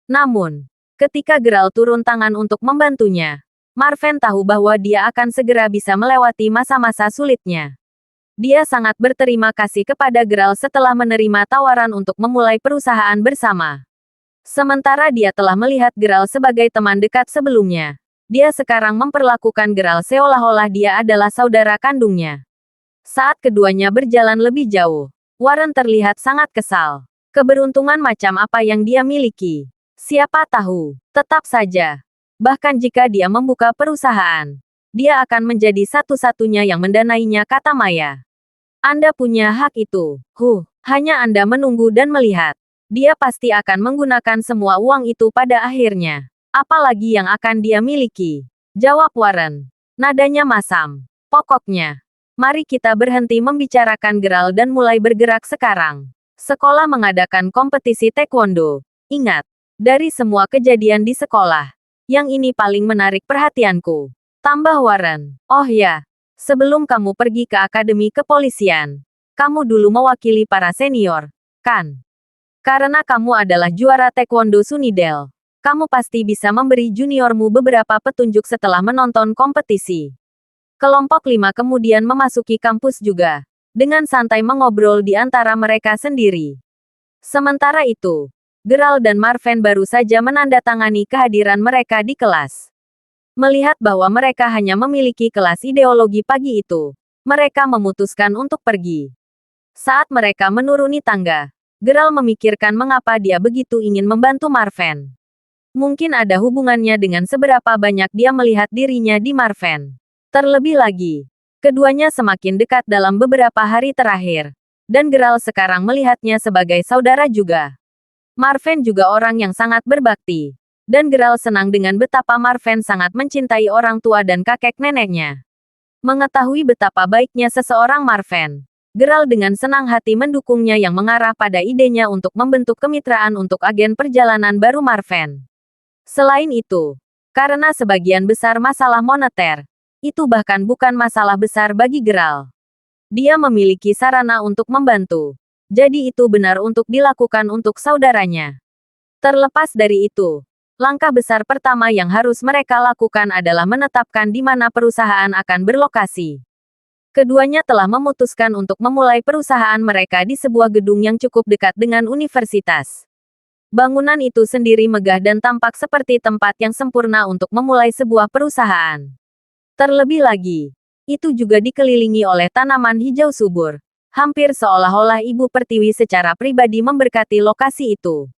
Namun, ketika Geralt turun tangan untuk membantunya, Marven tahu bahwa dia akan segera bisa melewati masa-masa sulitnya. Dia sangat berterima kasih kepada Geralt setelah menerima tawaran untuk memulai perusahaan bersama. Sementara dia telah melihat Geralt sebagai teman dekat sebelumnya, dia sekarang memperlakukan Geralt seolah-olah dia adalah saudara kandungnya. Saat keduanya berjalan lebih jauh, Warren terlihat sangat kesal. Keberuntungan macam apa yang dia miliki? Siapa tahu, tetap saja. Bahkan jika dia membuka perusahaan, dia akan menjadi satu-satunya yang mendanainya, kata Maya. Anda punya hak itu. Hanya Anda menunggu dan melihat. Dia pasti akan menggunakan semua uang itu pada akhirnya. Apalagi yang akan dia miliki? Jawab Warren. Nadanya masam. Pokoknya, mari kita berhenti membicarakan Geralt dan mulai bergerak sekarang. Sekolah mengadakan kompetisi taekwondo. Ingat, dari semua kejadian di sekolah, yang ini paling menarik perhatianku. Tambah Warren. Oh ya, sebelum kamu pergi ke akademi kepolisian, kamu dulu mewakili para senior, kan? Karena kamu adalah juara taekwondo Sunnydale, kamu pasti bisa memberi juniormu beberapa petunjuk setelah menonton kompetisi. Kelompok 5 kemudian memasuki kampus juga, dengan santai mengobrol di antara mereka sendiri. Sementara itu, Geralt dan Marven baru saja menandatangani kehadiran mereka di kelas. Melihat bahwa mereka hanya memiliki kelas ideologi pagi itu, mereka memutuskan untuk pergi. Saat mereka menuruni tangga, Geralt memikirkan mengapa dia begitu ingin membantu Marven. Mungkin ada hubungannya dengan seberapa banyak dia melihat dirinya di Marven. Terlebih lagi, keduanya semakin dekat dalam beberapa hari terakhir, dan Geralt sekarang melihatnya sebagai saudara juga. Marven juga orang yang sangat berbakti, dan Geralt senang dengan betapa Marven sangat mencintai orang tua dan kakek neneknya. Mengetahui betapa baiknya seseorang Marven, Geralt dengan senang hati mendukungnya yang mengarah pada idenya untuk membentuk kemitraan untuk agen perjalanan baru Marven. Selain itu, karena sebagian besar masalah moneter, itu bahkan bukan masalah besar bagi Geralt. Dia memiliki sarana untuk membantu. Jadi itu benar untuk dilakukan untuk saudaranya. Terlepas dari itu, langkah besar pertama yang harus mereka lakukan adalah menetapkan di mana perusahaan akan berlokasi. Keduanya telah memutuskan untuk memulai perusahaan mereka di sebuah gedung yang cukup dekat dengan universitas. Bangunan itu sendiri megah dan tampak seperti tempat yang sempurna untuk memulai sebuah perusahaan. Terlebih lagi, itu juga dikelilingi oleh tanaman hijau subur. Hampir seolah-olah Ibu Pertiwi secara pribadi memberkati lokasi itu.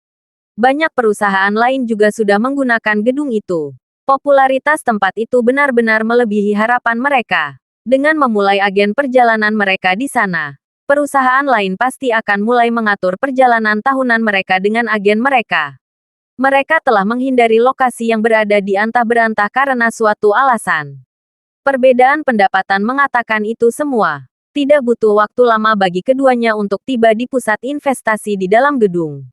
Banyak perusahaan lain juga sudah menggunakan gedung itu. Popularitas tempat itu benar-benar melebihi harapan mereka. Dengan memulai agen perjalanan mereka di sana, perusahaan lain pasti akan mulai mengatur perjalanan tahunan mereka dengan agen mereka. Mereka telah menghindari lokasi yang berada di antah-berantah karena suatu alasan. Perbedaan pendapatan mengatakan itu semua. Tidak butuh waktu lama bagi keduanya untuk tiba di pusat investasi di dalam gedung.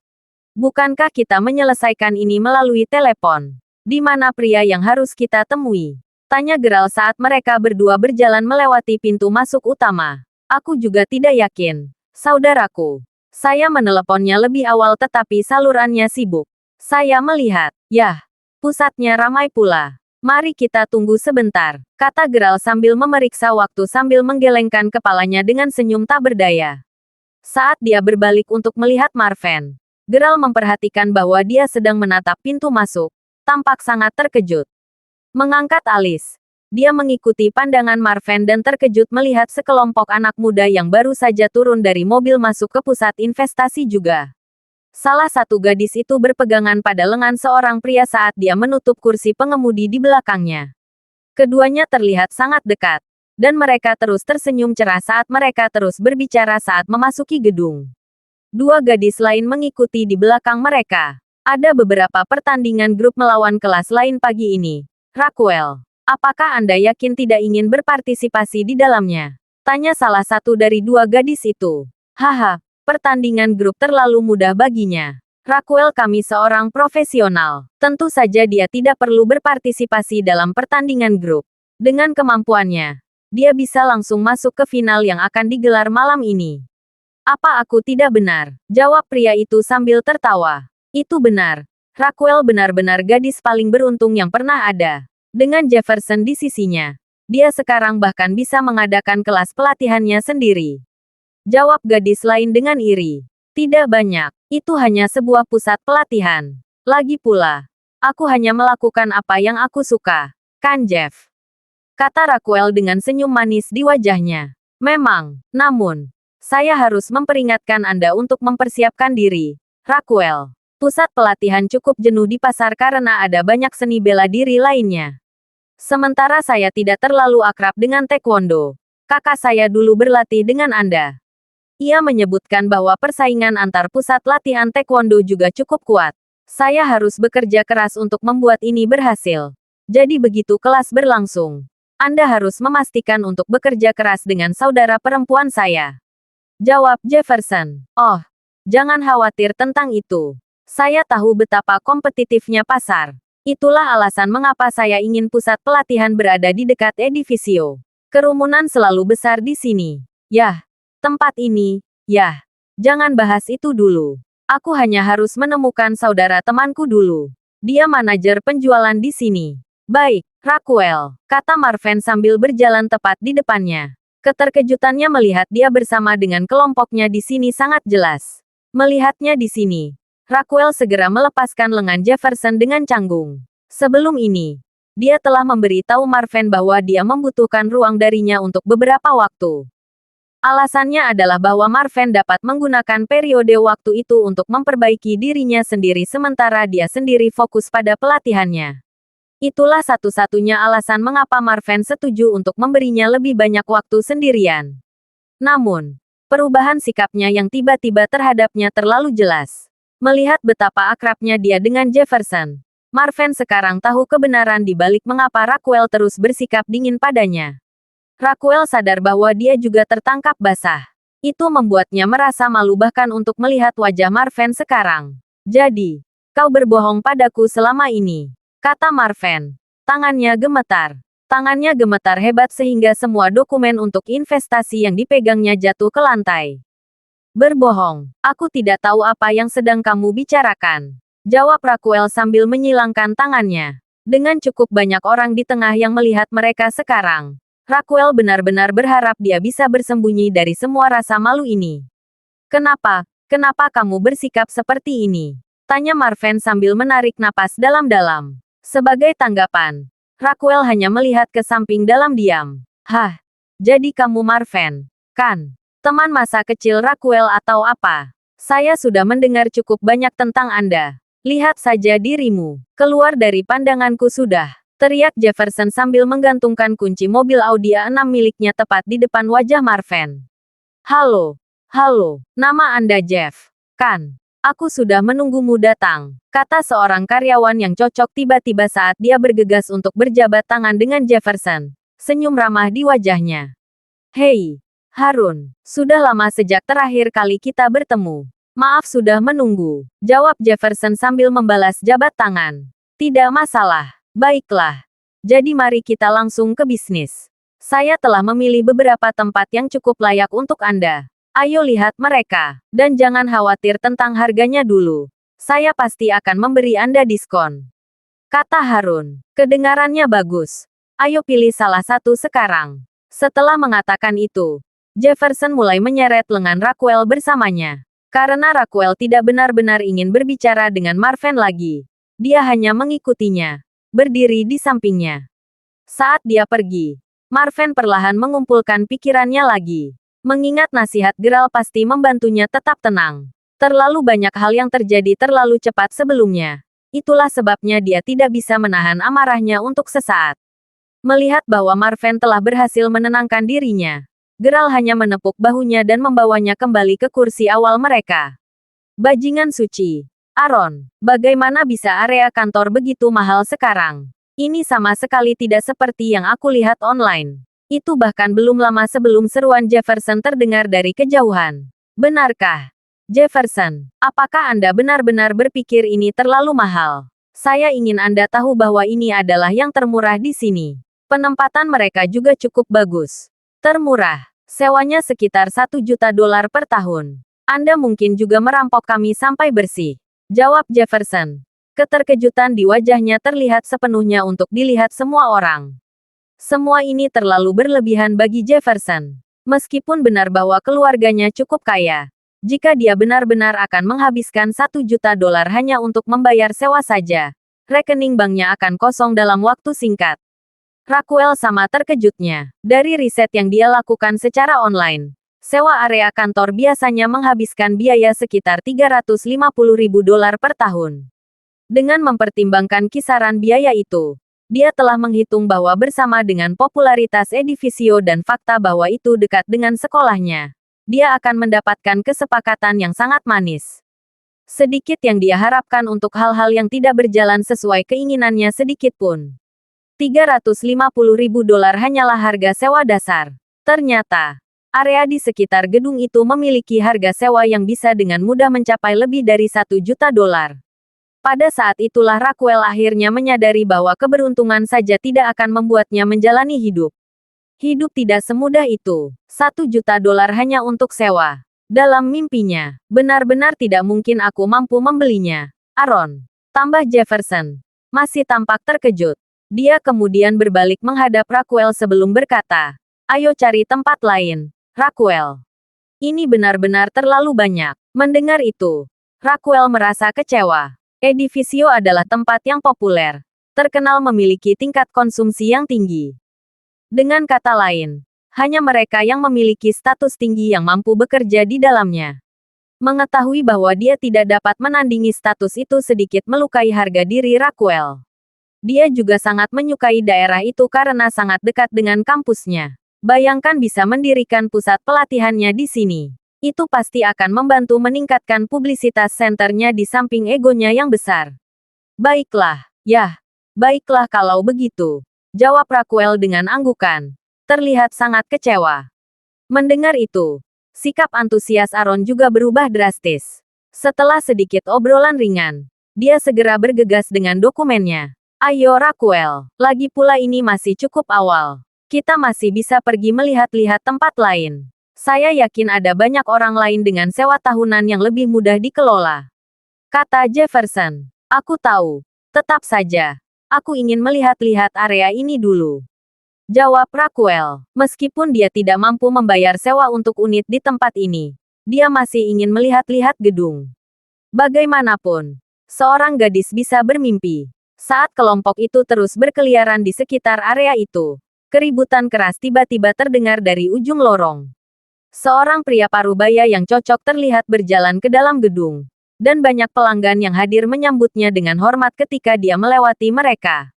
Bukankah kita menyelesaikan ini melalui telepon? Di mana pria yang harus kita temui? Tanya Geralt saat mereka berdua berjalan melewati pintu masuk utama. Aku juga tidak yakin, saudaraku. Saya meneleponnya lebih awal tetapi salurannya sibuk. Saya melihat, pusatnya ramai pula. Mari kita tunggu sebentar, kata Geralt sambil memeriksa waktu sambil menggelengkan kepalanya dengan senyum tak berdaya. Saat dia berbalik untuk melihat Marven, Geralt memperhatikan bahwa dia sedang menatap pintu masuk, tampak sangat terkejut. Mengangkat alis, dia mengikuti pandangan Marven dan terkejut melihat sekelompok anak muda yang baru saja turun dari mobil masuk ke pusat investasi juga. Salah satu gadis itu berpegangan pada lengan seorang pria saat dia menutup kursi pengemudi di belakangnya. Keduanya terlihat sangat dekat, dan mereka terus tersenyum cerah saat mereka terus berbicara saat memasuki gedung. Dua gadis lain mengikuti di belakang mereka. Ada beberapa pertandingan grup melawan kelas lain pagi ini. Raquel, apakah Anda yakin tidak ingin berpartisipasi di dalamnya? Tanya salah satu dari dua gadis itu. Haha, pertandingan grup terlalu mudah baginya. Raquel kami seorang profesional. Tentu saja dia tidak perlu berpartisipasi dalam pertandingan grup. Dengan kemampuannya, dia bisa langsung masuk ke final yang akan digelar malam ini. Apa aku tidak benar? Jawab pria itu sambil tertawa. Itu benar. Raquel benar-benar gadis paling beruntung yang pernah ada. Dengan Jefferson di sisinya, dia sekarang bahkan bisa mengadakan kelas pelatihannya sendiri. Jawab gadis lain dengan iri. Tidak banyak, itu hanya sebuah pusat pelatihan. Lagi pula, aku hanya melakukan apa yang aku suka. Kan Jeff? Kata Raquel dengan senyum manis di wajahnya. Memang, namun, saya harus memperingatkan Anda untuk mempersiapkan diri. Raquel, pusat pelatihan cukup jenuh di pasar karena ada banyak seni bela diri lainnya. Sementara saya tidak terlalu akrab dengan taekwondo. Kakak saya dulu berlatih dengan Anda. Ia menyebutkan bahwa persaingan antar pusat latihan taekwondo juga cukup kuat. Saya harus bekerja keras untuk membuat ini berhasil. Jadi begitu kelas berlangsung, Anda harus memastikan untuk bekerja keras dengan saudara perempuan saya. Jawab Jefferson. Oh, jangan khawatir tentang itu. Saya tahu betapa kompetitifnya pasar. Itulah alasan mengapa saya ingin pusat pelatihan berada di dekat Edificio. Kerumunan selalu besar di sini. Yah, tempat ini, yah. Jangan bahas itu dulu. Aku hanya harus menemukan saudara temanku dulu. Dia manajer penjualan di sini. Baik, Raquel, kata Marvin sambil berjalan tepat di depannya. Keterkejutannya melihat dia bersama dengan kelompoknya di sini sangat jelas. Melihatnya di sini, Raquel segera melepaskan lengan Jefferson dengan canggung. Sebelum ini, dia telah memberi tahu Marvin bahwa dia membutuhkan ruang darinya untuk beberapa waktu. Alasannya adalah bahwa Marvin dapat menggunakan periode waktu itu untuk memperbaiki dirinya sendiri sementara dia sendiri fokus pada pelatihannya. Itulah satu-satunya alasan mengapa Marvin setuju untuk memberinya lebih banyak waktu sendirian. Namun, perubahan sikapnya yang tiba-tiba terhadapnya terlalu jelas. Melihat betapa akrabnya dia dengan Jefferson, Marvin sekarang tahu kebenaran di balik mengapa Raquel terus bersikap dingin padanya. Raquel sadar bahwa dia juga tertangkap basah. Itu membuatnya merasa malu bahkan untuk melihat wajah Marvin sekarang. Jadi, kau berbohong padaku selama ini. Kata Marvin. Tangannya gemetar. Tangannya gemetar hebat sehingga semua dokumen untuk investasi yang dipegangnya jatuh ke lantai. Berbohong. Aku tidak tahu apa yang sedang kamu bicarakan. Jawab Raquel sambil menyilangkan tangannya. Dengan cukup banyak orang di tengah yang melihat mereka sekarang, Raquel benar-benar berharap dia bisa bersembunyi dari semua rasa malu ini. Kenapa? Kenapa kamu bersikap seperti ini? Tanya Marvin sambil menarik napas dalam-dalam. Sebagai tanggapan, Raquel hanya melihat ke samping dalam diam. Hah, jadi kamu Marvin, kan? Teman masa kecil Raquel atau apa? Saya sudah mendengar cukup banyak tentang Anda. Lihat saja dirimu. Keluar dari pandanganku sudah. Teriak Jefferson sambil menggantungkan kunci mobil Audi A6 miliknya tepat di depan wajah Marvin. Halo, halo, nama Anda Jeff, kan? Aku sudah menunggumu datang, kata seorang karyawan yang cocok tiba-tiba saat dia bergegas untuk berjabat tangan dengan Jefferson. Senyum ramah di wajahnya. Hei, Harun, sudah lama sejak terakhir kali kita bertemu. Maaf sudah menunggu, jawab Jefferson sambil membalas jabat tangan. Tidak masalah, baiklah. Jadi mari kita langsung ke bisnis. Saya telah memilih beberapa tempat yang cukup layak untuk Anda. Ayo lihat mereka, dan jangan khawatir tentang harganya dulu. Saya pasti akan memberi Anda diskon. Kata Harun, kedengarannya bagus. Ayo pilih salah satu sekarang. Setelah mengatakan itu, Jefferson mulai menyeret lengan Raquel bersamanya. Karena Raquel tidak benar-benar ingin berbicara dengan Marvin lagi. Dia hanya mengikutinya, berdiri di sampingnya. Saat dia pergi, Marvin perlahan mengumpulkan pikirannya lagi. Mengingat nasihat Geralt pasti membantunya tetap tenang. Terlalu banyak hal yang terjadi terlalu cepat sebelumnya. Itulah sebabnya dia tidak bisa menahan amarahnya untuk sesaat. Melihat bahwa Marven telah berhasil menenangkan dirinya, Geralt hanya menepuk bahunya dan membawanya kembali ke kursi awal mereka. Bajingan suci. Aron, bagaimana bisa area kantor begitu mahal sekarang? Ini sama sekali tidak seperti yang aku lihat online. Itu bahkan belum lama sebelum seruan Jefferson terdengar dari kejauhan. Benarkah? Jefferson, apakah Anda benar-benar berpikir ini terlalu mahal? Saya ingin Anda tahu bahwa ini adalah yang termurah di sini. Penempatan mereka juga cukup bagus. Termurah. Sewanya sekitar $1 juta per tahun. Anda mungkin juga merampok kami sampai bersih. Jawab Jefferson. Keterkejutan di wajahnya terlihat sepenuhnya untuk dilihat semua orang. Semua ini terlalu berlebihan bagi Jefferson. Meskipun benar bahwa keluarganya cukup kaya, jika dia benar-benar akan menghabiskan $1 juta hanya untuk membayar sewa saja, rekening banknya akan kosong dalam waktu singkat. Raquel sama terkejutnya. Dari riset yang dia lakukan secara online, sewa area kantor biasanya menghabiskan biaya sekitar $350.000 per tahun. Dengan mempertimbangkan kisaran biaya itu, dia telah menghitung bahwa bersama dengan popularitas Edificio dan fakta bahwa itu dekat dengan sekolahnya, dia akan mendapatkan kesepakatan yang sangat manis. Sedikit yang dia harapkan untuk hal-hal yang tidak berjalan sesuai keinginannya sedikit pun. $350.000 hanyalah harga sewa dasar. Ternyata, area di sekitar gedung itu memiliki harga sewa yang bisa dengan mudah mencapai lebih dari $1 juta. Pada saat itulah Raquel akhirnya menyadari bahwa keberuntungan saja tidak akan membuatnya menjalani hidup. Hidup tidak semudah itu. $1 juta hanya untuk sewa. Dalam mimpinya, benar-benar tidak mungkin aku mampu membelinya. Aaron, tambah Jefferson, masih tampak terkejut. Dia kemudian berbalik menghadap Raquel sebelum berkata, "Ayo cari tempat lain, Raquel. Ini benar-benar terlalu banyak." Mendengar itu, Raquel merasa kecewa. Edificio adalah tempat yang populer, terkenal memiliki tingkat konsumsi yang tinggi. Dengan kata lain, hanya mereka yang memiliki status tinggi yang mampu bekerja di dalamnya. Mengetahui bahwa dia tidak dapat menandingi status itu sedikit melukai harga diri Raquel. Dia juga sangat menyukai daerah itu karena sangat dekat dengan kampusnya. Bayangkan bisa mendirikan pusat pelatihannya di sini. Itu pasti akan membantu meningkatkan publisitas senternya di samping egonya yang besar. Baiklah, baiklah kalau begitu, jawab Raquel dengan anggukan. Terlihat sangat kecewa. Mendengar itu, sikap antusias Aaron juga berubah drastis. Setelah sedikit obrolan ringan, dia segera bergegas dengan dokumennya. Ayo Raquel, lagi pula ini masih cukup awal. Kita masih bisa pergi melihat-lihat tempat lain. Saya yakin ada banyak orang lain dengan sewa tahunan yang lebih mudah dikelola. Kata Jefferson. Aku tahu. Tetap saja. Aku ingin melihat-lihat area ini dulu. Jawab Raquel. Meskipun dia tidak mampu membayar sewa untuk unit di tempat ini, dia masih ingin melihat-lihat gedung. Bagaimanapun, seorang gadis bisa bermimpi. Saat kelompok itu terus berkeliaran di sekitar area itu, keributan keras tiba-tiba terdengar dari ujung lorong. Seorang pria parubaya yang cocok terlihat berjalan ke dalam gedung, dan banyak pelanggan yang hadir menyambutnya dengan hormat ketika dia melewati mereka.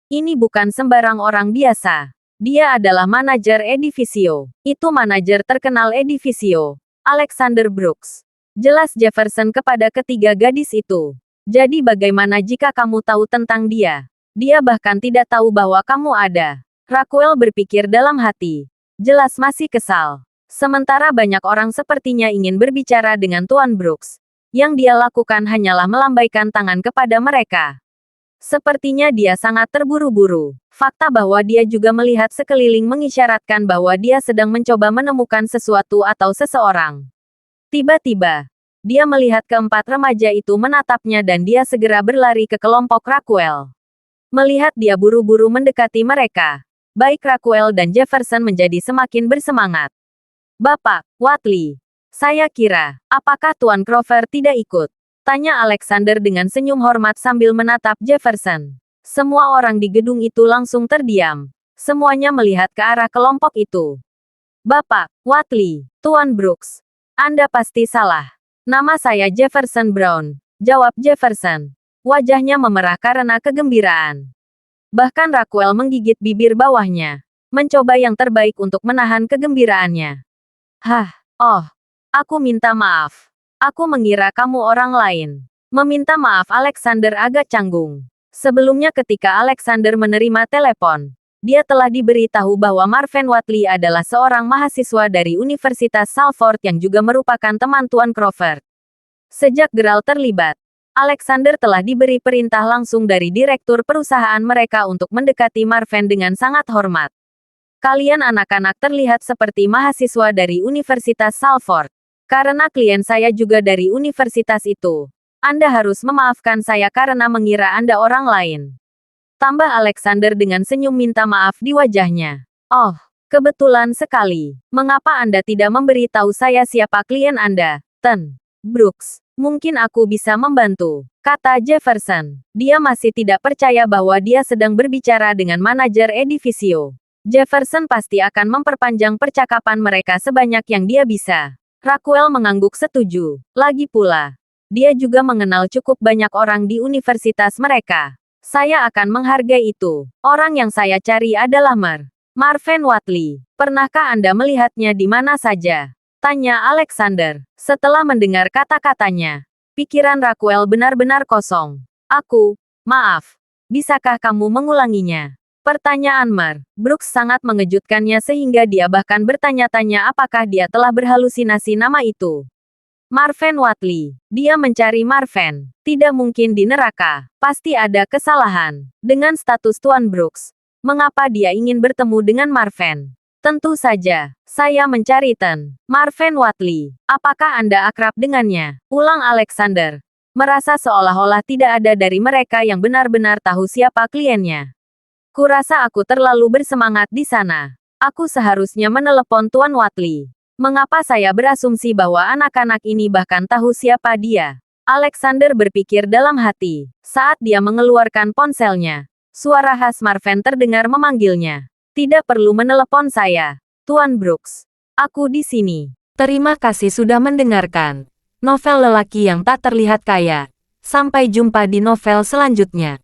Ini bukan sembarang orang biasa. Dia adalah manajer Edificio. Itu manajer terkenal Edificio, Alexander Brooks. Jelas Jefferson kepada ketiga gadis itu. Jadi bagaimana jika kamu tahu tentang dia? Dia bahkan tidak tahu bahwa kamu ada. Raquel berpikir dalam hati. Jelas masih kesal. Sementara banyak orang sepertinya ingin berbicara dengan Tuan Brooks. Yang dia lakukan hanyalah melambaikan tangan kepada mereka. Sepertinya dia sangat terburu-buru. Fakta bahwa dia juga melihat sekeliling mengisyaratkan bahwa dia sedang mencoba menemukan sesuatu atau seseorang. Tiba-tiba, dia melihat keempat remaja itu menatapnya dan dia segera berlari ke kelompok Raquel. Melihat dia buru-buru mendekati mereka, baik Raquel dan Jefferson menjadi semakin bersemangat. Bapak, Watley. Saya kira, apakah Tuan Crover tidak ikut? Tanya Alexander dengan senyum hormat sambil menatap Jefferson. Semua orang di gedung itu langsung terdiam. Semuanya melihat ke arah kelompok itu. Bapak, Watley, Tuan Brooks. Anda pasti salah. Nama saya Jefferson Brown, jawab Jefferson. Wajahnya memerah karena kegembiraan. Bahkan Raquel menggigit bibir bawahnya, mencoba yang terbaik untuk menahan kegembiraannya. Hah, oh, aku minta maaf. Aku mengira kamu orang lain. Meminta maaf Alexander agak canggung. Sebelumnya ketika Alexander menerima telepon, dia telah diberitahu bahwa Marvin Watley adalah seorang mahasiswa dari Universitas Salford yang juga merupakan teman Tuan Crawford. Sejak Geralt terlibat, Alexander telah diberi perintah langsung dari direktur perusahaan mereka untuk mendekati Marvin dengan sangat hormat. Kalian anak-anak terlihat seperti mahasiswa dari Universitas Salford. Karena klien saya juga dari universitas itu. Anda harus memaafkan saya karena mengira Anda orang lain. Tambah Alexander dengan senyum minta maaf di wajahnya. Oh, kebetulan sekali. Mengapa Anda tidak memberitahu saya siapa klien Anda, Ten Brooks? Mungkin aku bisa membantu, kata Jefferson. Dia masih tidak percaya bahwa dia sedang berbicara dengan manajer Edificio. Jefferson pasti akan memperpanjang percakapan mereka sebanyak yang dia bisa. Raquel mengangguk setuju. Lagi pula, dia juga mengenal cukup banyak orang di universitas mereka. Saya akan menghargai itu. Orang yang saya cari adalah Marvin Watley. Pernahkah Anda melihatnya di mana saja? Tanya Alexander. Setelah mendengar kata-katanya, pikiran Raquel benar-benar kosong. Maaf. Bisakah kamu mengulanginya? Pertanyaan Brooks sangat mengejutkannya sehingga dia bahkan bertanya-tanya apakah dia telah berhalusinasi nama itu. Marvin Watley. Dia mencari Marvin. Tidak mungkin di neraka. Pasti ada kesalahan. Dengan status Tuan Brooks, mengapa dia ingin bertemu dengan Marvin? Tentu saja, saya mencari Marvin Watley. Apakah Anda akrab dengannya? Ulang Alexander. Merasa seolah-olah tidak ada dari mereka yang benar-benar tahu siapa kliennya. Kurasa aku terlalu bersemangat di sana. Aku seharusnya menelepon Tuan Watley. Mengapa saya berasumsi bahwa anak-anak ini bahkan tahu siapa dia? Alexander berpikir dalam hati. Saat dia mengeluarkan ponselnya, suara khas Marvin terdengar memanggilnya. Tidak perlu menelepon saya, Tuan Brooks. Aku di sini. Terima kasih sudah mendengarkan novel lelaki yang tak terlihat kaya. Sampai jumpa di novel selanjutnya.